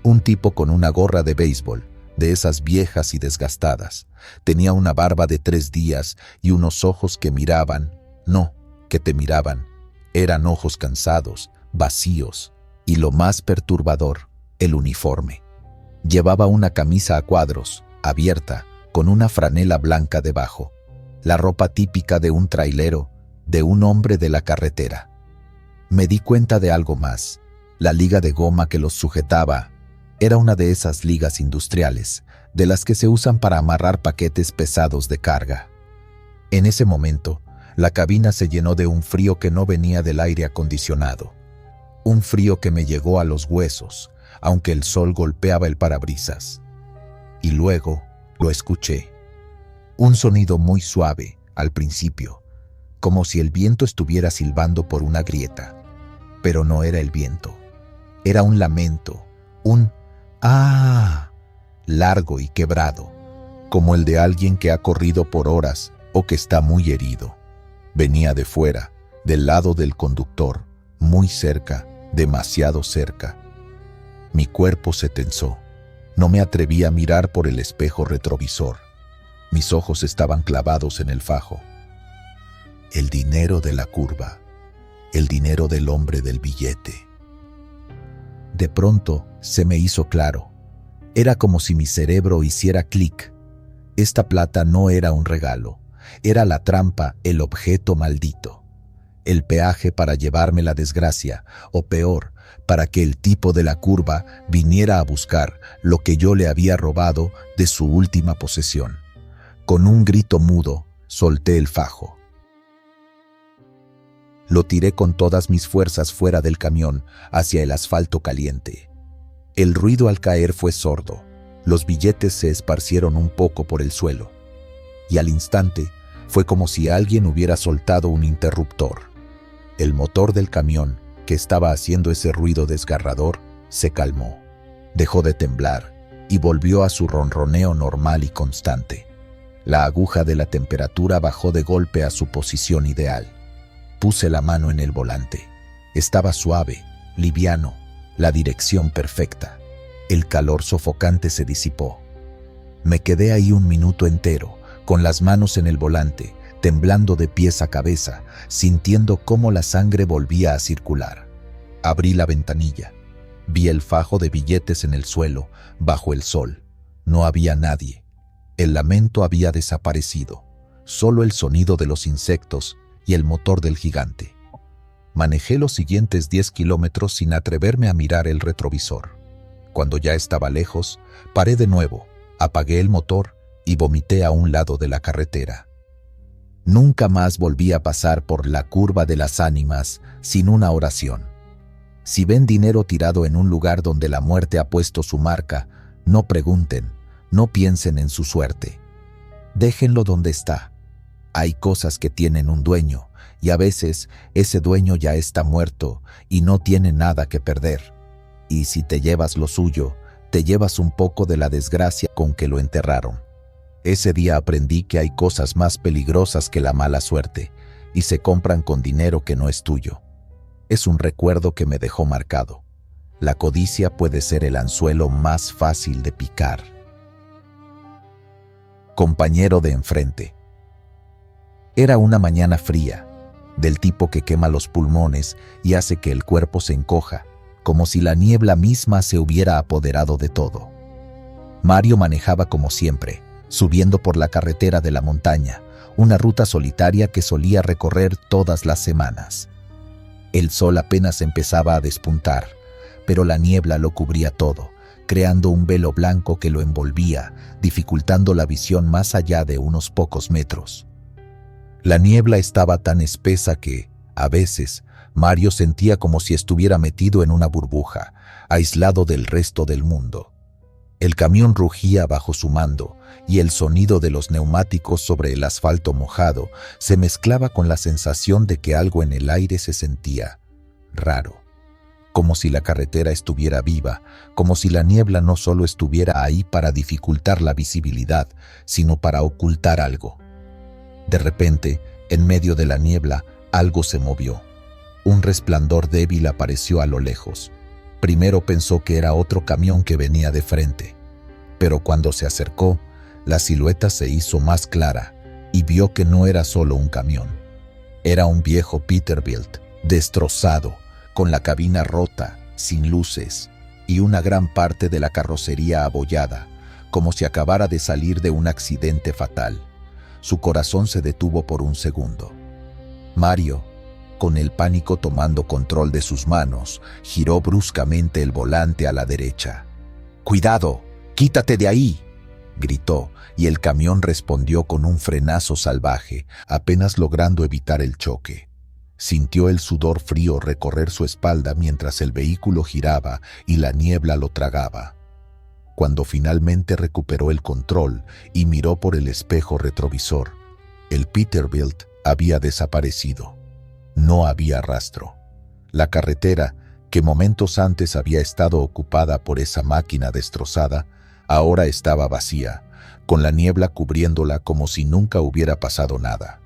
Un tipo con una gorra de béisbol, de esas viejas y desgastadas. Tenía una barba de 3 días y unos ojos que miraban, no, que te miraban. Eran ojos cansados, vacíos, y lo más perturbador, el uniforme. Llevaba una camisa a cuadros, abierta, con una franela blanca debajo. La ropa típica de un trailero, de un hombre de la carretera. Me di cuenta de algo más. La liga de goma que los sujetaba era una de esas ligas industriales, de las que se usan para amarrar paquetes pesados de carga. En ese momento, la cabina se llenó de un frío que no venía del aire acondicionado. Un frío que me llegó a los huesos, aunque el sol golpeaba el parabrisas. Y luego lo escuché. Un sonido muy suave, al principio, como si el viento estuviera silbando por una grieta. Pero no era el viento. Era un lamento, un ¡ah! Largo y quebrado, como el de alguien que ha corrido por horas o que está muy herido. Venía de fuera, del lado del conductor, muy cerca, demasiado cerca. Mi cuerpo se tensó. No me atreví a mirar por el espejo retrovisor. Mis ojos estaban clavados en el fajo. El dinero de la curva. El dinero del hombre del billete. De pronto se me hizo claro. Era como si mi cerebro hiciera clic. Esta plata no era un regalo. Era la trampa, el objeto maldito. El peaje para llevarme la desgracia, o peor, para que el tipo de la curva viniera a buscar lo que yo le había robado de su última posesión. Con un grito mudo, solté el fajo. Lo tiré con todas mis fuerzas fuera del camión, hacia el asfalto caliente. El ruido al caer fue sordo. Los billetes se esparcieron un poco por el suelo. Y al instante, fue como si alguien hubiera soltado un interruptor. El motor del camión, que estaba haciendo ese ruido desgarrador, se calmó. Dejó de temblar y volvió a su ronroneo normal y constante. La aguja de la temperatura bajó de golpe a su posición ideal. Puse la mano en el volante. Estaba suave, liviano, la dirección perfecta. El calor sofocante se disipó. Me quedé ahí un minuto entero, con las manos en el volante, temblando de pies a cabeza, sintiendo cómo la sangre volvía a circular. Abrí la ventanilla. Vi el fajo de billetes en el suelo, bajo el sol. No había nadie. El lamento había desaparecido. Solo el sonido de los insectos y el motor del gigante. Manejé los siguientes 10 kilómetros sin atreverme a mirar el retrovisor. Cuando ya estaba lejos, paré de nuevo, apagué el motor y vomité a un lado de la carretera. Nunca más volví a pasar por la curva de las ánimas sin una oración. Si ven dinero tirado en un lugar donde la muerte ha puesto su marca, no pregunten, no piensen en su suerte. Déjenlo donde está. Hay cosas que tienen un dueño, y a veces ese dueño ya está muerto y no tiene nada que perder. Y si te llevas lo suyo, te llevas un poco de la desgracia con que lo enterraron. Ese día aprendí que hay cosas más peligrosas que la mala suerte, y se compran con dinero que no es tuyo. Es un recuerdo que me dejó marcado. La codicia puede ser el anzuelo más fácil de picar. Compañero de enfrente. Era una mañana fría, del tipo que quema los pulmones y hace que el cuerpo se encoja, como si la niebla misma se hubiera apoderado de todo. Mario manejaba como siempre, subiendo por la carretera de la montaña, una ruta solitaria que solía recorrer todas las semanas. El sol apenas empezaba a despuntar, pero la niebla lo cubría todo, creando un velo blanco que lo envolvía, dificultando la visión más allá de unos pocos metros. La niebla estaba tan espesa que, a veces, Mario sentía como si estuviera metido en una burbuja, aislado del resto del mundo. El camión rugía bajo su mando, y el sonido de los neumáticos sobre el asfalto mojado se mezclaba con la sensación de que algo en el aire se sentía raro, como si la carretera estuviera viva, como si la niebla no solo estuviera ahí para dificultar la visibilidad, sino para ocultar algo. De repente, en medio de la niebla, algo se movió. Un resplandor débil apareció a lo lejos. Primero pensó que era otro camión que venía de frente, pero cuando se acercó, la silueta se hizo más clara y vio que no era solo un camión. Era un viejo Peterbilt, destrozado, con la cabina rota, sin luces, y una gran parte de la carrocería abollada, como si acabara de salir de un accidente fatal. Su corazón se detuvo por un segundo. Mario, con el pánico tomando control de sus manos, giró bruscamente el volante a la derecha. «¡Cuidado! ¡Quítate de ahí!», gritó, y el camión respondió con un frenazo salvaje, apenas logrando evitar el choque. Sintió el sudor frío recorrer su espalda mientras el vehículo giraba y la niebla lo tragaba. Cuando finalmente recuperó el control y miró por el espejo retrovisor, el Peterbilt había desaparecido. No había rastro. La carretera, que momentos antes había estado ocupada por esa máquina destrozada, ahora estaba vacía, con la niebla cubriéndola como si nunca hubiera pasado nada.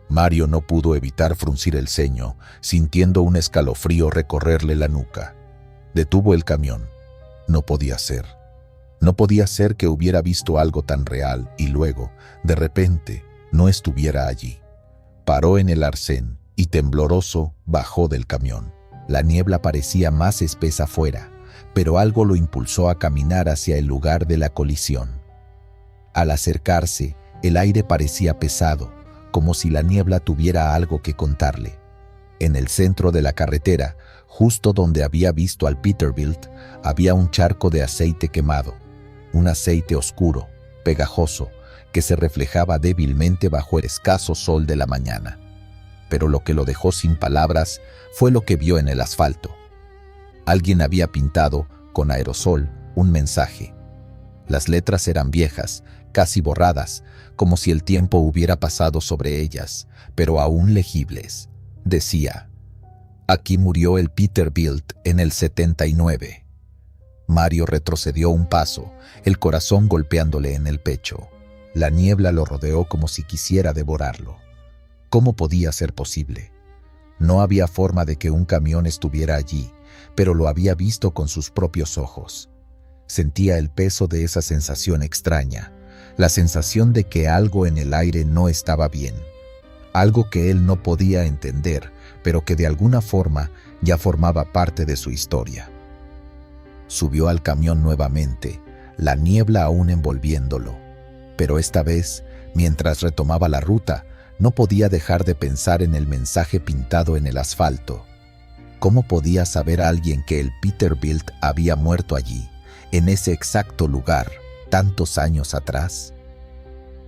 Mario no pudo evitar fruncir el ceño, sintiendo un escalofrío recorrerle la nuca. Detuvo el camión. No podía ser. No podía ser que hubiera visto algo tan real y luego, de repente, no estuviera allí. Paró en el arcén y, tembloroso, bajó del camión. La niebla parecía más espesa fuera, pero algo lo impulsó a caminar hacia el lugar de la colisión. Al acercarse, el aire parecía pesado, como si la niebla tuviera algo que contarle. En el centro de la carretera, justo donde había visto al Peterbilt, había un charco de aceite quemado, un aceite oscuro, pegajoso, que se reflejaba débilmente bajo el escaso sol de la mañana. Pero lo que lo dejó sin palabras fue lo que vio en el asfalto. Alguien había pintado, con aerosol, un mensaje. Las letras eran viejas, casi borradas, como si el tiempo hubiera pasado sobre ellas, pero aún legibles. Decía: «Aquí murió el Peterbilt en el 79». Mario retrocedió un paso, el corazón golpeándole en el pecho. La niebla lo rodeó como si quisiera devorarlo. ¿Cómo podía ser posible? No había forma de que un camión estuviera allí, pero lo había visto con sus propios ojos. Sentía el peso de esa sensación extraña, la sensación de que algo en el aire no estaba bien. Algo que él no podía entender, pero que de alguna forma ya formaba parte de su historia. Subió al camión nuevamente, la niebla aún envolviéndolo. Pero esta vez, mientras retomaba la ruta, no podía dejar de pensar en el mensaje pintado en el asfalto. ¿Cómo podía saber alguien que el Peterbilt había muerto allí, en ese exacto lugar, tantos años atrás?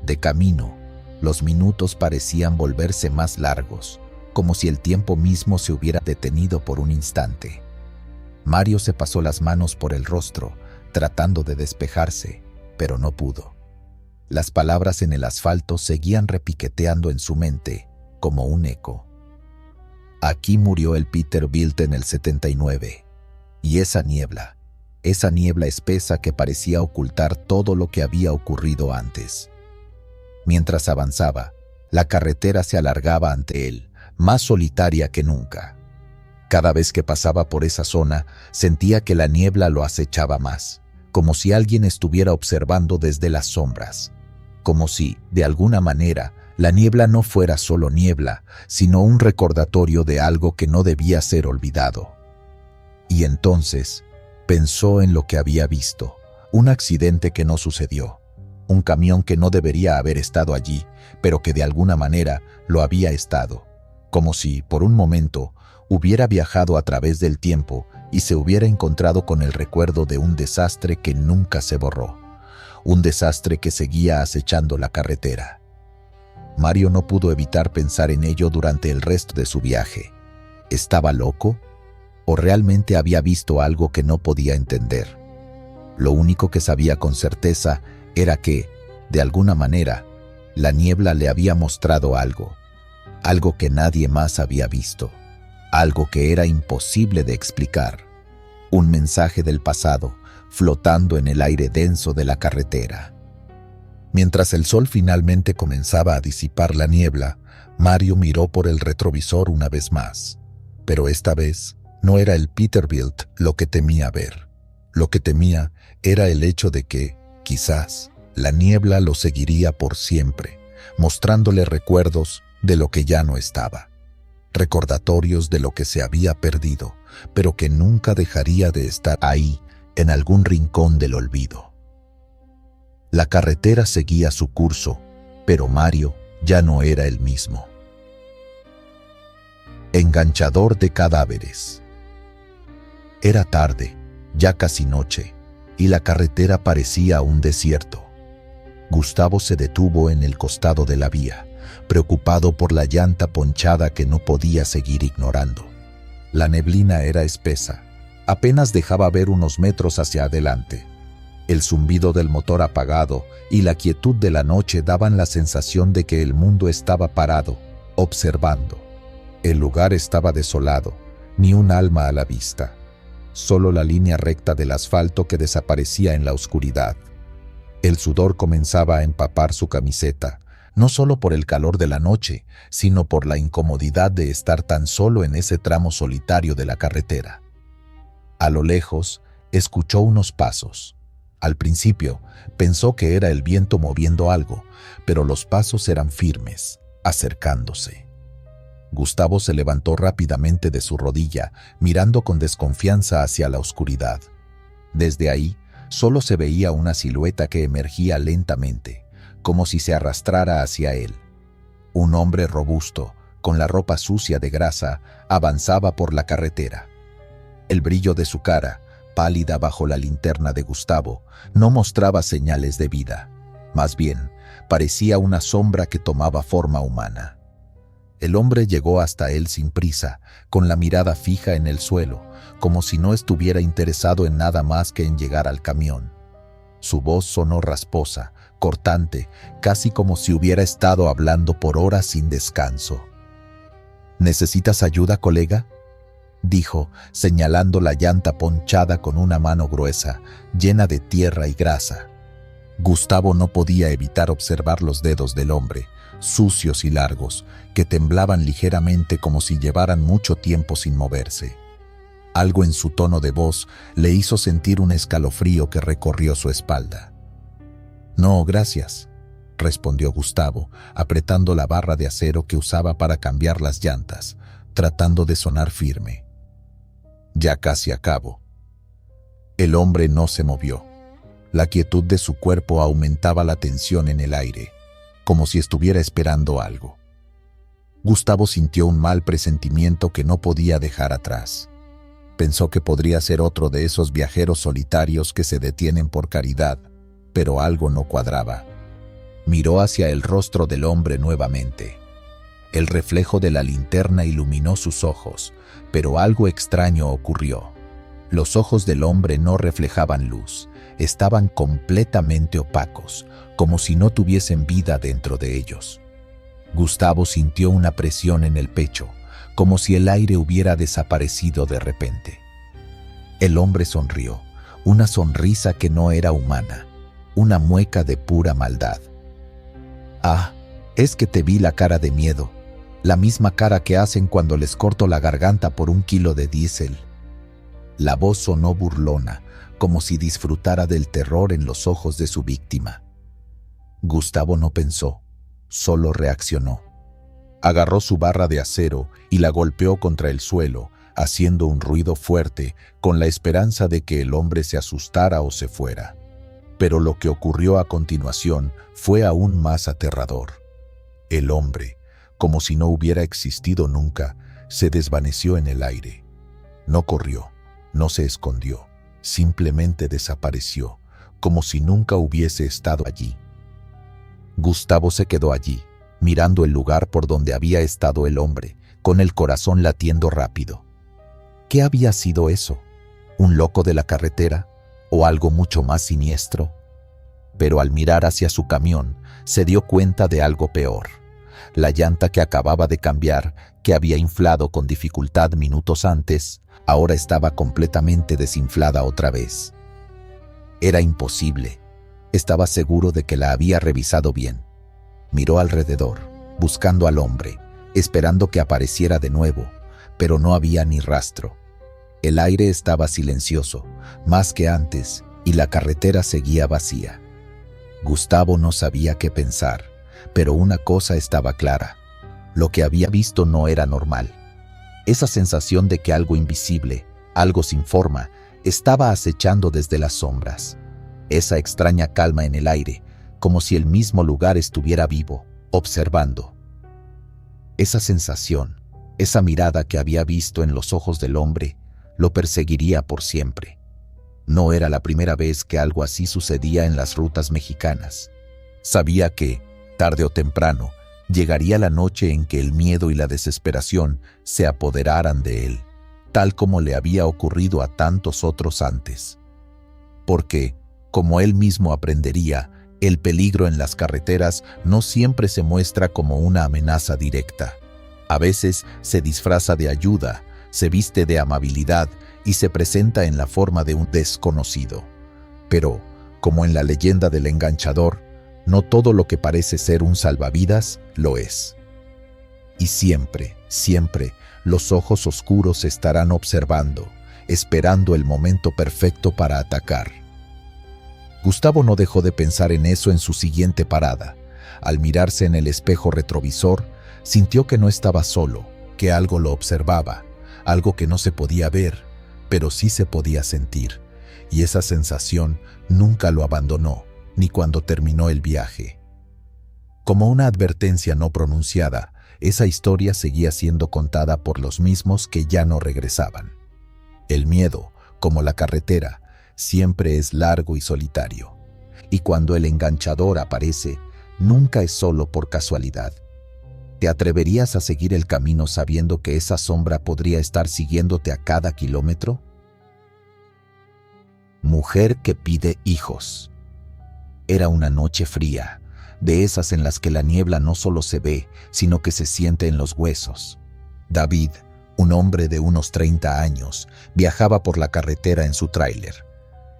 De camino, los minutos parecían volverse más largos, como si el tiempo mismo se hubiera detenido por un instante. Mario se pasó las manos por el rostro, tratando de despejarse, pero no pudo. Las palabras en el asfalto seguían repiqueteando en su mente, como un eco. Aquí murió el Peterbilt en el 79. Y esa niebla espesa que parecía ocultar todo lo que había ocurrido antes. Mientras avanzaba, la carretera se alargaba ante él, más solitaria que nunca. Cada vez que pasaba por esa zona, sentía que la niebla lo acechaba más, como si alguien estuviera observando desde las sombras. Como si, de alguna manera, la niebla no fuera solo niebla, sino un recordatorio de algo que no debía ser olvidado. Y entonces pensó en lo que había visto, un accidente que no sucedió, un camión que no debería haber estado allí, pero que de alguna manera lo había estado, como si, por un momento, hubiera viajado a través del tiempo y se hubiera encontrado con el recuerdo de un desastre que nunca se borró, un desastre que seguía acechando la carretera. Mario no pudo evitar pensar en ello durante el resto de su viaje. ¿Estaba loco? ¿O realmente había visto algo que no podía entender? Lo único que sabía con certeza era que, de alguna manera, la niebla le había mostrado algo que nadie más había visto, algo que era imposible de explicar, un mensaje del pasado flotando en el aire denso de la carretera. Mientras el sol finalmente comenzaba a disipar la niebla, Mario miró por el retrovisor una vez más. Pero esta vez no era el Peterbilt lo que temía ver. Lo que temía era el hecho de que, quizás, la niebla lo seguiría por siempre, mostrándole recuerdos de lo que ya no estaba. Recordatorios de lo que se había perdido, pero que nunca dejaría de estar ahí, en algún rincón del olvido. La carretera seguía su curso, pero Mario ya no era el mismo. Enganchador de cadáveres. Era tarde, ya casi noche, y la carretera parecía un desierto. Gustavo se detuvo en el costado de la vía, preocupado por la llanta ponchada que no podía seguir ignorando. La neblina era espesa, apenas dejaba ver unos metros hacia adelante. El zumbido del motor apagado y la quietud de la noche daban la sensación de que el mundo estaba parado, observando. El lugar estaba desolado, ni un alma a la vista, solo la línea recta del asfalto que desaparecía en la oscuridad. El sudor comenzaba a empapar su camiseta, no solo por el calor de la noche, sino por la incomodidad de estar tan solo en ese tramo solitario de la carretera. A lo lejos, escuchó unos pasos. Al principio, pensó que era el viento moviendo algo, pero los pasos eran firmes, acercándose. Gustavo se levantó rápidamente de su rodilla, mirando con desconfianza hacia la oscuridad. Desde ahí, solo se veía una silueta que emergía lentamente, como si se arrastrara hacia él. Un hombre robusto, con la ropa sucia de grasa, avanzaba por la carretera. El brillo de su cara, pálida bajo la linterna de Gustavo, no mostraba señales de vida. Más bien, parecía una sombra que tomaba forma humana. El hombre llegó hasta él sin prisa, con la mirada fija en el suelo, como si no estuviera interesado en nada más que en llegar al camión. Su voz sonó rasposa, cortante, casi como si hubiera estado hablando por horas sin descanso. ¿Necesitas ayuda, colega?, dijo, señalando la llanta ponchada con una mano gruesa, llena de tierra y grasa. Gustavo no podía evitar observar los dedos del hombre, sucios y largos, que temblaban ligeramente como si llevaran mucho tiempo sin moverse. Algo en su tono de voz le hizo sentir un escalofrío que recorrió su espalda. «No, gracias», respondió Gustavo, apretando la barra de acero que usaba para cambiar las llantas, tratando de sonar firme. «Ya casi acabo». El hombre no se movió. La quietud de su cuerpo aumentaba la tensión en el aire, como si estuviera esperando algo. Gustavo sintió un mal presentimiento que no podía dejar atrás. Pensó que podría ser otro de esos viajeros solitarios que se detienen por caridad, pero algo no cuadraba. Miró hacia el rostro del hombre nuevamente. El reflejo de la linterna iluminó sus ojos, pero algo extraño ocurrió. Los ojos del hombre no reflejaban luz, estaban completamente opacos, como si no tuviesen vida dentro de ellos. Gustavo sintió una presión en el pecho, como si el aire hubiera desaparecido de repente. El hombre sonrió, una sonrisa que no era humana, una mueca de pura maldad. «Ah, es que te vi la cara de miedo, la misma cara que hacen cuando les corto la garganta por 1 kilo de diésel». La voz sonó burlona, como si disfrutara del terror en los ojos de su víctima. Gustavo no pensó, solo reaccionó. Agarró su barra de acero y la golpeó contra el suelo, haciendo un ruido fuerte con la esperanza de que el hombre se asustara o se fuera. Pero lo que ocurrió a continuación fue aún más aterrador. El hombre, como si no hubiera existido nunca, se desvaneció en el aire. No corrió, no se escondió, simplemente desapareció, como si nunca hubiese estado allí. Gustavo se quedó allí, mirando el lugar por donde había estado el hombre, con el corazón latiendo rápido. ¿Qué había sido eso? ¿Un loco de la carretera? ¿O algo mucho más siniestro? Pero al mirar hacia su camión, se dio cuenta de algo peor. La llanta que acababa de cambiar, que había inflado con dificultad minutos antes, ahora estaba completamente desinflada otra vez. Era imposible. Estaba seguro de que la había revisado bien. Miró alrededor, buscando al hombre, esperando que apareciera de nuevo, pero no había ni rastro. El aire estaba silencioso, más que antes, y la carretera seguía vacía. Gustavo no sabía qué pensar, pero una cosa estaba clara. Lo que había visto no era normal. Esa sensación de que algo invisible, algo sin forma, estaba acechando desde las sombras. Esa extraña calma en el aire, como si el mismo lugar estuviera vivo, observando. Esa sensación, esa mirada que había visto en los ojos del hombre, lo perseguiría por siempre. No era la primera vez que algo así sucedía en las rutas mexicanas. Sabía que, tarde o temprano, llegaría la noche en que el miedo y la desesperación se apoderaran de él, tal como le había ocurrido a tantos otros antes. Porque, como él mismo aprendería, el peligro en las carreteras no siempre se muestra como una amenaza directa. A veces se disfraza de ayuda, se viste de amabilidad y se presenta en la forma de un desconocido. Pero, como en la leyenda del enganchador, no todo lo que parece ser un salvavidas lo es. Y siempre, siempre, los ojos oscuros estarán observando, esperando el momento perfecto para atacar. Gustavo no dejó de pensar en eso en su siguiente parada. Al mirarse en el espejo retrovisor, sintió que no estaba solo, que algo lo observaba, algo que no se podía ver, pero sí se podía sentir, y esa sensación nunca lo abandonó, ni cuando terminó el viaje. Como una advertencia no pronunciada, esa historia seguía siendo contada por los mismos que ya no regresaban. El miedo, como la carretera, siempre es largo y solitario, y cuando el enganchador aparece, nunca es solo por casualidad. ¿Te atreverías a seguir el camino sabiendo que esa sombra podría estar siguiéndote a cada kilómetro? Mujer que pide hijos. Era una noche fría, de esas en las que la niebla no solo se ve, sino que se siente en los huesos. David, un hombre de unos 30 años, viajaba por la carretera en su tráiler.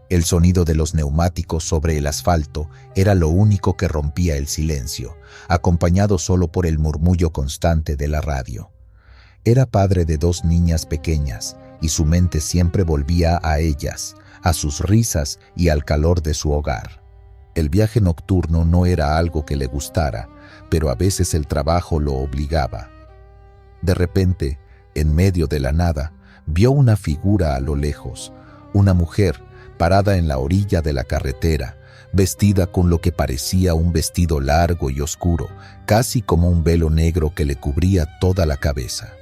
El sonido de los neumáticos sobre el asfalto era lo único que rompía el silencio, acompañado solo por el murmullo constante de la radio. Era padre de 2 niñas pequeñas, y su mente siempre volvía a ellas, a sus risas y al calor de su hogar. El viaje nocturno no era algo que le gustara, pero a veces el trabajo lo obligaba. De repente, en medio de la nada, vio una figura a lo lejos, una mujer parada en la orilla de la carretera, vestida con lo que parecía un vestido largo y oscuro, casi como un velo negro que le cubría toda la cabeza.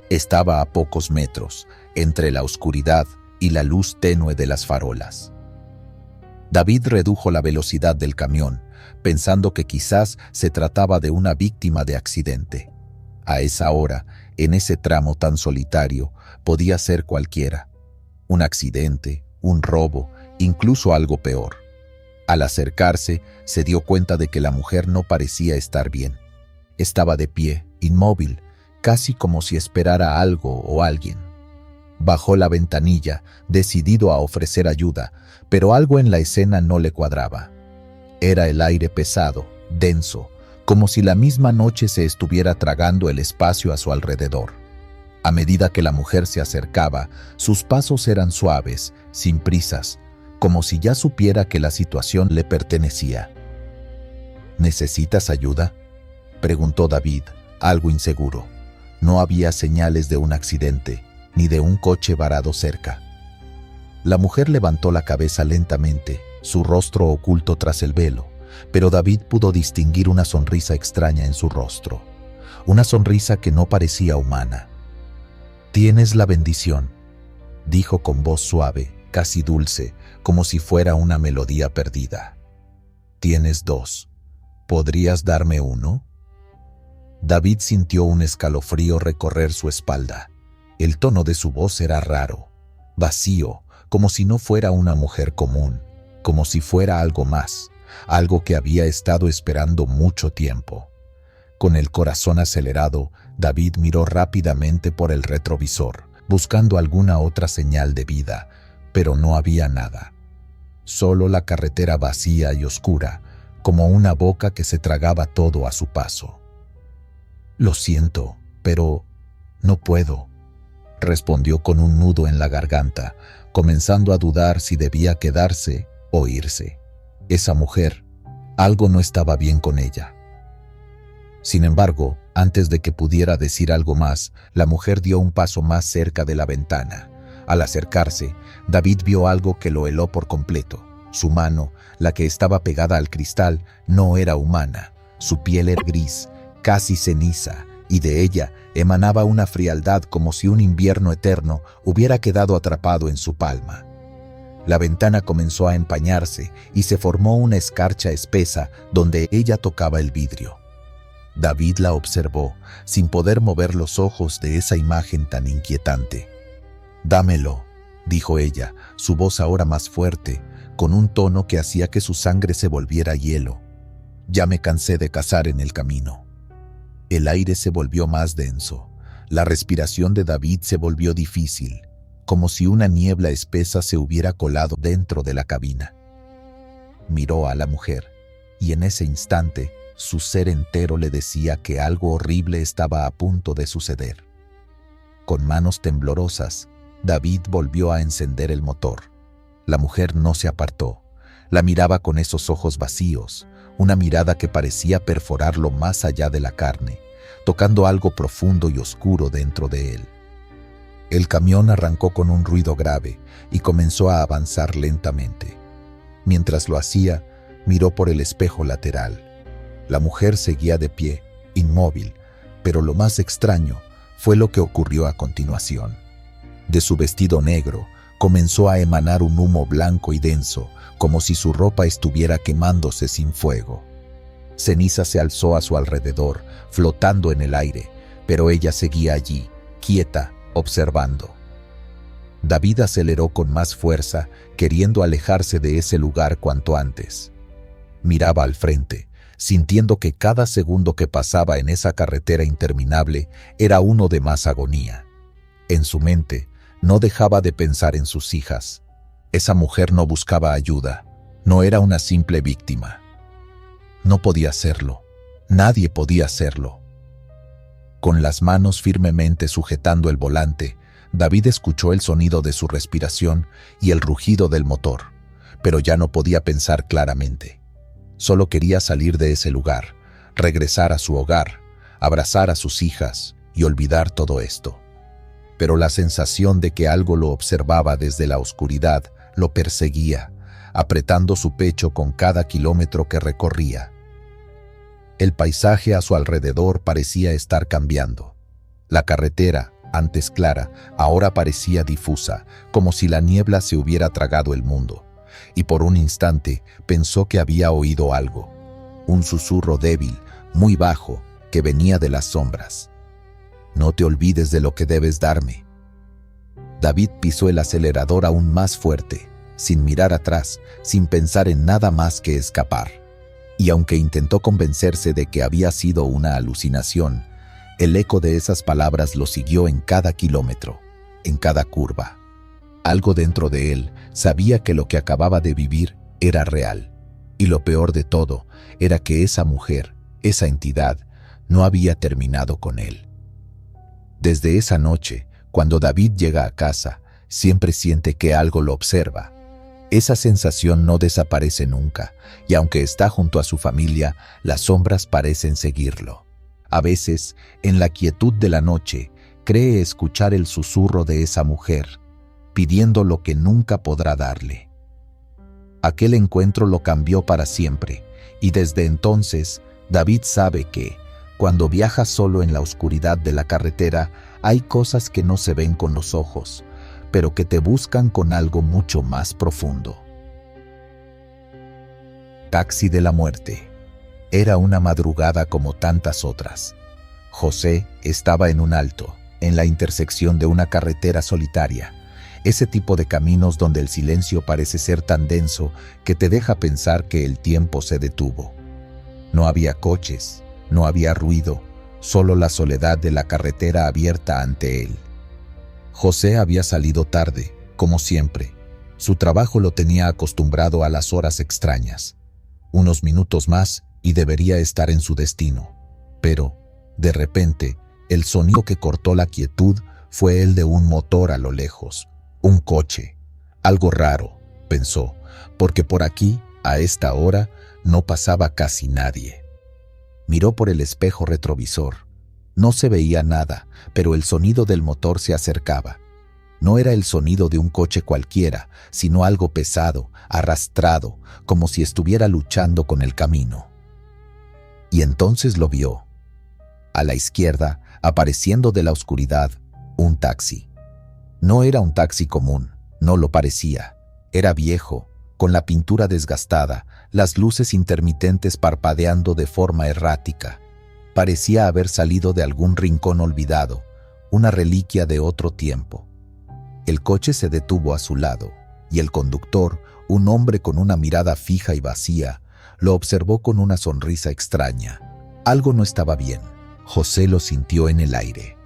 Estaba a pocos metros, entre la oscuridad y la luz tenue de las farolas. David redujo la velocidad del camión, pensando que quizás se trataba de una víctima de accidente. A esa hora, en ese tramo tan solitario, podía ser cualquiera. Un accidente, un robo, incluso algo peor. Al acercarse, se dio cuenta de que la mujer no parecía estar bien. Estaba de pie, inmóvil, casi como si esperara algo o alguien. Bajó la ventanilla, decidido a ofrecer ayuda, pero algo en la escena no le cuadraba. Era el aire pesado, denso, como si la misma noche se estuviera tragando el espacio a su alrededor. A medida que la mujer se acercaba, sus pasos eran suaves, sin prisas, como si ya supiera que la situación le pertenecía. ¿Necesitas ayuda?, preguntó David, algo inseguro. No había señales de un accidente, ni de un coche varado cerca. La mujer levantó la cabeza lentamente, su rostro oculto tras el velo, pero David pudo distinguir una sonrisa extraña en su rostro, una sonrisa que no parecía humana. «Tienes la bendición», dijo con voz suave, casi dulce, como si fuera una melodía perdida. «Tienes 2. ¿Podrías darme 1?» David sintió un escalofrío recorrer su espalda. El tono de su voz era raro, vacío, como si no fuera una mujer común, como si fuera algo más, algo que había estado esperando mucho tiempo. Con el corazón acelerado, David miró rápidamente por el retrovisor, buscando alguna otra señal de vida, pero no había nada. Solo la carretera vacía y oscura, como una boca que se tragaba todo a su paso. «Lo siento, pero no puedo», respondió con un nudo en la garganta, comenzando a dudar si debía quedarse o irse. Esa mujer, algo no estaba bien con ella. Sin embargo, antes de que pudiera decir algo más, la mujer dio un paso más cerca de la ventana. Al acercarse, David vio algo que lo heló por completo. Su mano, la que estaba pegada al cristal, no era humana. Su piel era gris, casi ceniza, y de ella emanaba una frialdad como si un invierno eterno hubiera quedado atrapado en su palma. La ventana comenzó a empañarse y se formó una escarcha espesa donde ella tocaba el vidrio. David la observó, sin poder mover los ojos de esa imagen tan inquietante. «Dámelo», dijo ella, su voz ahora más fuerte, con un tono que hacía que su sangre se volviera hielo. «Ya me cansé de cazar en el camino». El aire se volvió más denso. La respiración de David se volvió difícil, como si una niebla espesa se hubiera colado dentro de la cabina. Miró a la mujer, y en ese instante su ser entero le decía que algo horrible estaba a punto de suceder. Con manos temblorosas, David volvió a encender el motor. La mujer no se apartó. La miraba con esos ojos vacíos, una mirada que parecía perforarlo más allá de la carne, tocando algo profundo y oscuro dentro de él. El camión arrancó con un ruido grave y comenzó a avanzar lentamente. Mientras lo hacía, miró por el espejo lateral. La mujer seguía de pie, inmóvil, pero lo más extraño fue lo que ocurrió a continuación. De su vestido negro comenzó a emanar un humo blanco y denso, como si su ropa estuviera quemándose sin fuego. Ceniza se alzó a su alrededor, flotando en el aire, pero ella seguía allí, quieta, observando. David aceleró con más fuerza, queriendo alejarse de ese lugar cuanto antes. Miraba al frente, sintiendo que cada segundo que pasaba en esa carretera interminable era uno de más agonía. En su mente, no dejaba de pensar en sus hijas. Esa mujer no buscaba ayuda, no era una simple víctima. No podía hacerlo, nadie podía hacerlo. Con las manos firmemente sujetando el volante, David escuchó el sonido de su respiración y el rugido del motor, pero ya no podía pensar claramente. Solo quería salir de ese lugar, regresar a su hogar, abrazar a sus hijas y olvidar todo esto. Pero la sensación de que algo lo observaba desde la oscuridad lo perseguía, apretando su pecho con cada kilómetro que recorría. El paisaje a su alrededor parecía estar cambiando. La carretera, antes clara, ahora parecía difusa, como si la niebla se hubiera tragado el mundo. Y por un instante pensó que había oído algo, un susurro débil, muy bajo, que venía de las sombras. «No te olvides de lo que debes darme». David pisó el acelerador aún más fuerte, sin mirar atrás, sin pensar en nada más que escapar. Y aunque intentó convencerse de que había sido una alucinación, el eco de esas palabras lo siguió en cada kilómetro, en cada curva. Algo dentro de él sabía que lo que acababa de vivir era real. Y lo peor de todo era que esa mujer, esa entidad, no había terminado con él. Desde esa noche, cuando David llega a casa, siempre siente que algo lo observa. Esa sensación no desaparece nunca, y aunque está junto a su familia, las sombras parecen seguirlo. A veces, en la quietud de la noche, cree escuchar el susurro de esa mujer, pidiendo lo que nunca podrá darle. Aquel encuentro lo cambió para siempre, y desde entonces David sabe que, cuando viaja solo en la oscuridad de la carretera, hay cosas que no se ven con los ojos, pero que te buscan con algo mucho más profundo. Taxi de la muerte. Era una madrugada como tantas otras. José estaba en un alto, en la intersección de una carretera solitaria, ese tipo de caminos donde el silencio parece ser tan denso que te deja pensar que el tiempo se detuvo. No había coches, no había ruido, solo la soledad de la carretera abierta ante él. José había salido tarde, como siempre. Su trabajo lo tenía acostumbrado a las horas extrañas. Unos minutos más y debería estar en su destino. Pero, de repente, el sonido que cortó la quietud fue el de un motor a lo lejos. Un coche. Algo raro, pensó, porque por aquí, a esta hora, no pasaba casi nadie. Miró por el espejo retrovisor. No se veía nada, pero el sonido del motor se acercaba. No era el sonido de un coche cualquiera, sino algo pesado, arrastrado, como si estuviera luchando con el camino. Y entonces lo vio. A la izquierda, apareciendo de la oscuridad, un taxi. No era un taxi común, no lo parecía. Era viejo, con la pintura desgastada, las luces intermitentes parpadeando de forma errática. Parecía haber salido de algún rincón olvidado, una reliquia de otro tiempo. El coche se detuvo a su lado, y el conductor, un hombre con una mirada fija y vacía, lo observó con una sonrisa extraña. Algo no estaba bien. José lo sintió en el aire.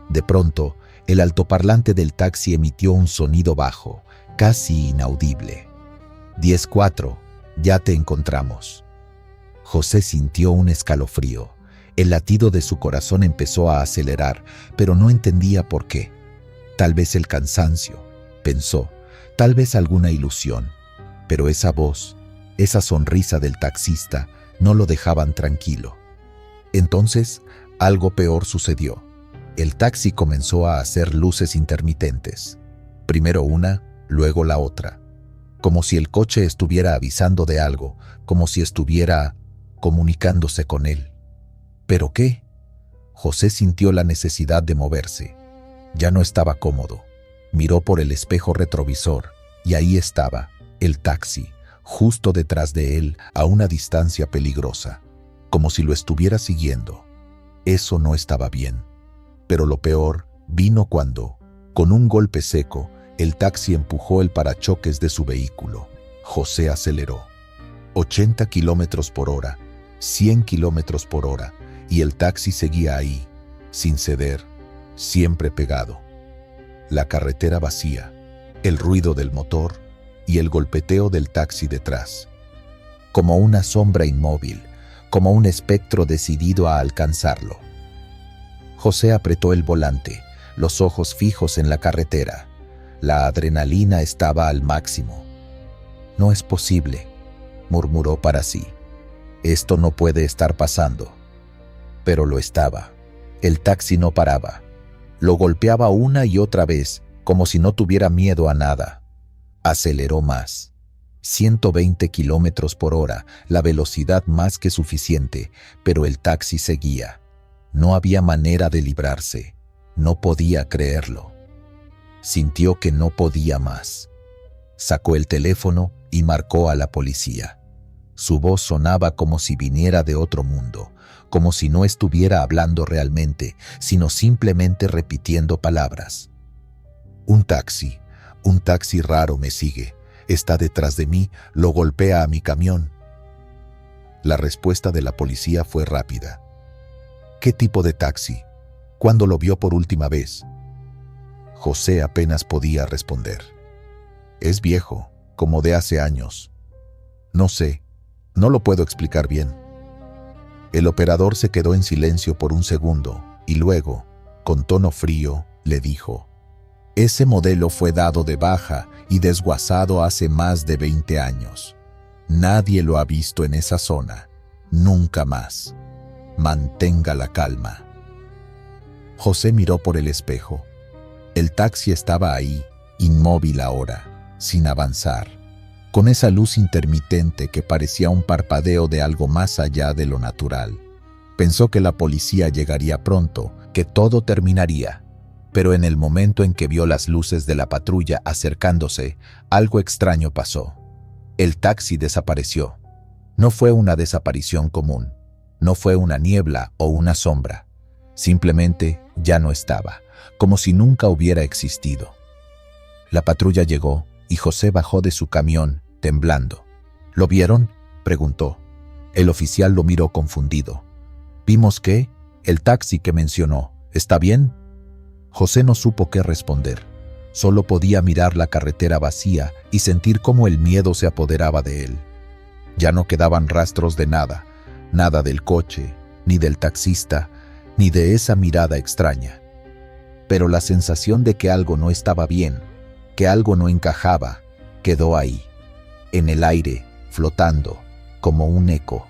De pronto, el altoparlante del taxi emitió un sonido bajo, casi inaudible. 10-4, ya te encontramos. José sintió un escalofrío. El latido de su corazón empezó a acelerar, pero no entendía por qué. Tal vez el cansancio, pensó, tal vez alguna ilusión. Pero esa voz, esa sonrisa del taxista, no lo dejaban tranquilo. Entonces, algo peor sucedió. El taxi comenzó a hacer luces intermitentes. Primero una, luego la otra. Como si el coche estuviera avisando de algo, como si estuviera comunicándose con él. ¿Pero qué? José sintió la necesidad de moverse. Ya no estaba cómodo. Miró por el espejo retrovisor, y ahí estaba, el taxi, justo detrás de él, a una distancia peligrosa, como si lo estuviera siguiendo. Eso no estaba bien. Pero lo peor vino cuando, con un golpe seco, el taxi empujó el parachoques de su vehículo. José aceleró. 80 kilómetros por hora, 100 kilómetros por hora, y el taxi seguía ahí, sin ceder, siempre pegado. La carretera vacía, el ruido del motor y el golpeteo del taxi detrás. Como una sombra inmóvil, como un espectro decidido a alcanzarlo. José apretó el volante, los ojos fijos en la carretera. La adrenalina estaba al máximo. No es posible, murmuró para sí. Esto no puede estar pasando. Pero lo estaba. El taxi no paraba. Lo golpeaba una y otra vez, como si no tuviera miedo a nada. Aceleró más. 120 kilómetros por hora, la velocidad más que suficiente, pero el taxi seguía. No había manera de librarse. No podía creerlo. Sintió que no podía más. Sacó el teléfono y marcó a la policía. Su voz sonaba como si viniera de otro mundo, como si no estuviera hablando realmente, sino simplemente repitiendo palabras. Un taxi raro me sigue, está detrás de mí, lo golpea a mi camión. La respuesta de la policía fue rápida. ¿Qué tipo de taxi? ¿Cuándo lo vio por última vez? José apenas podía responder. Es viejo, como de hace años. No sé, no lo puedo explicar bien. El operador se quedó en silencio por un segundo y luego, con tono frío, le dijo: ese modelo fue dado de baja y desguazado hace más de 20 años. Nadie lo ha visto en esa zona. Nunca más. Mantenga la calma. José miró por el espejo. El taxi estaba ahí, inmóvil ahora, sin avanzar, con esa luz intermitente que parecía un parpadeo de algo más allá de lo natural. Pensó que la policía llegaría pronto, que todo terminaría. Pero en el momento en que vio las luces de la patrulla acercándose, algo extraño pasó. El taxi desapareció. No fue una desaparición común. No fue una niebla o una sombra. Simplemente ya no estaba, como si nunca hubiera existido. La patrulla llegó y José bajó de su camión, temblando. ¿Lo vieron?, preguntó. El oficial lo miró confundido. ¿Vimos qué? El taxi que mencionó. ¿Está bien? José no supo qué responder. Solo podía mirar la carretera vacía y sentir cómo el miedo se apoderaba de él. Ya no quedaban rastros de nada, nada del coche, ni del taxista, ni de esa mirada extraña. Pero la sensación de que algo no estaba bien, que algo no encajaba, quedó ahí, en el aire, flotando, como un eco,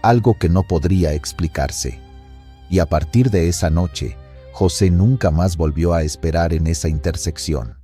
algo que no podría explicarse. Y a partir de esa noche, José nunca más volvió a esperar en esa intersección.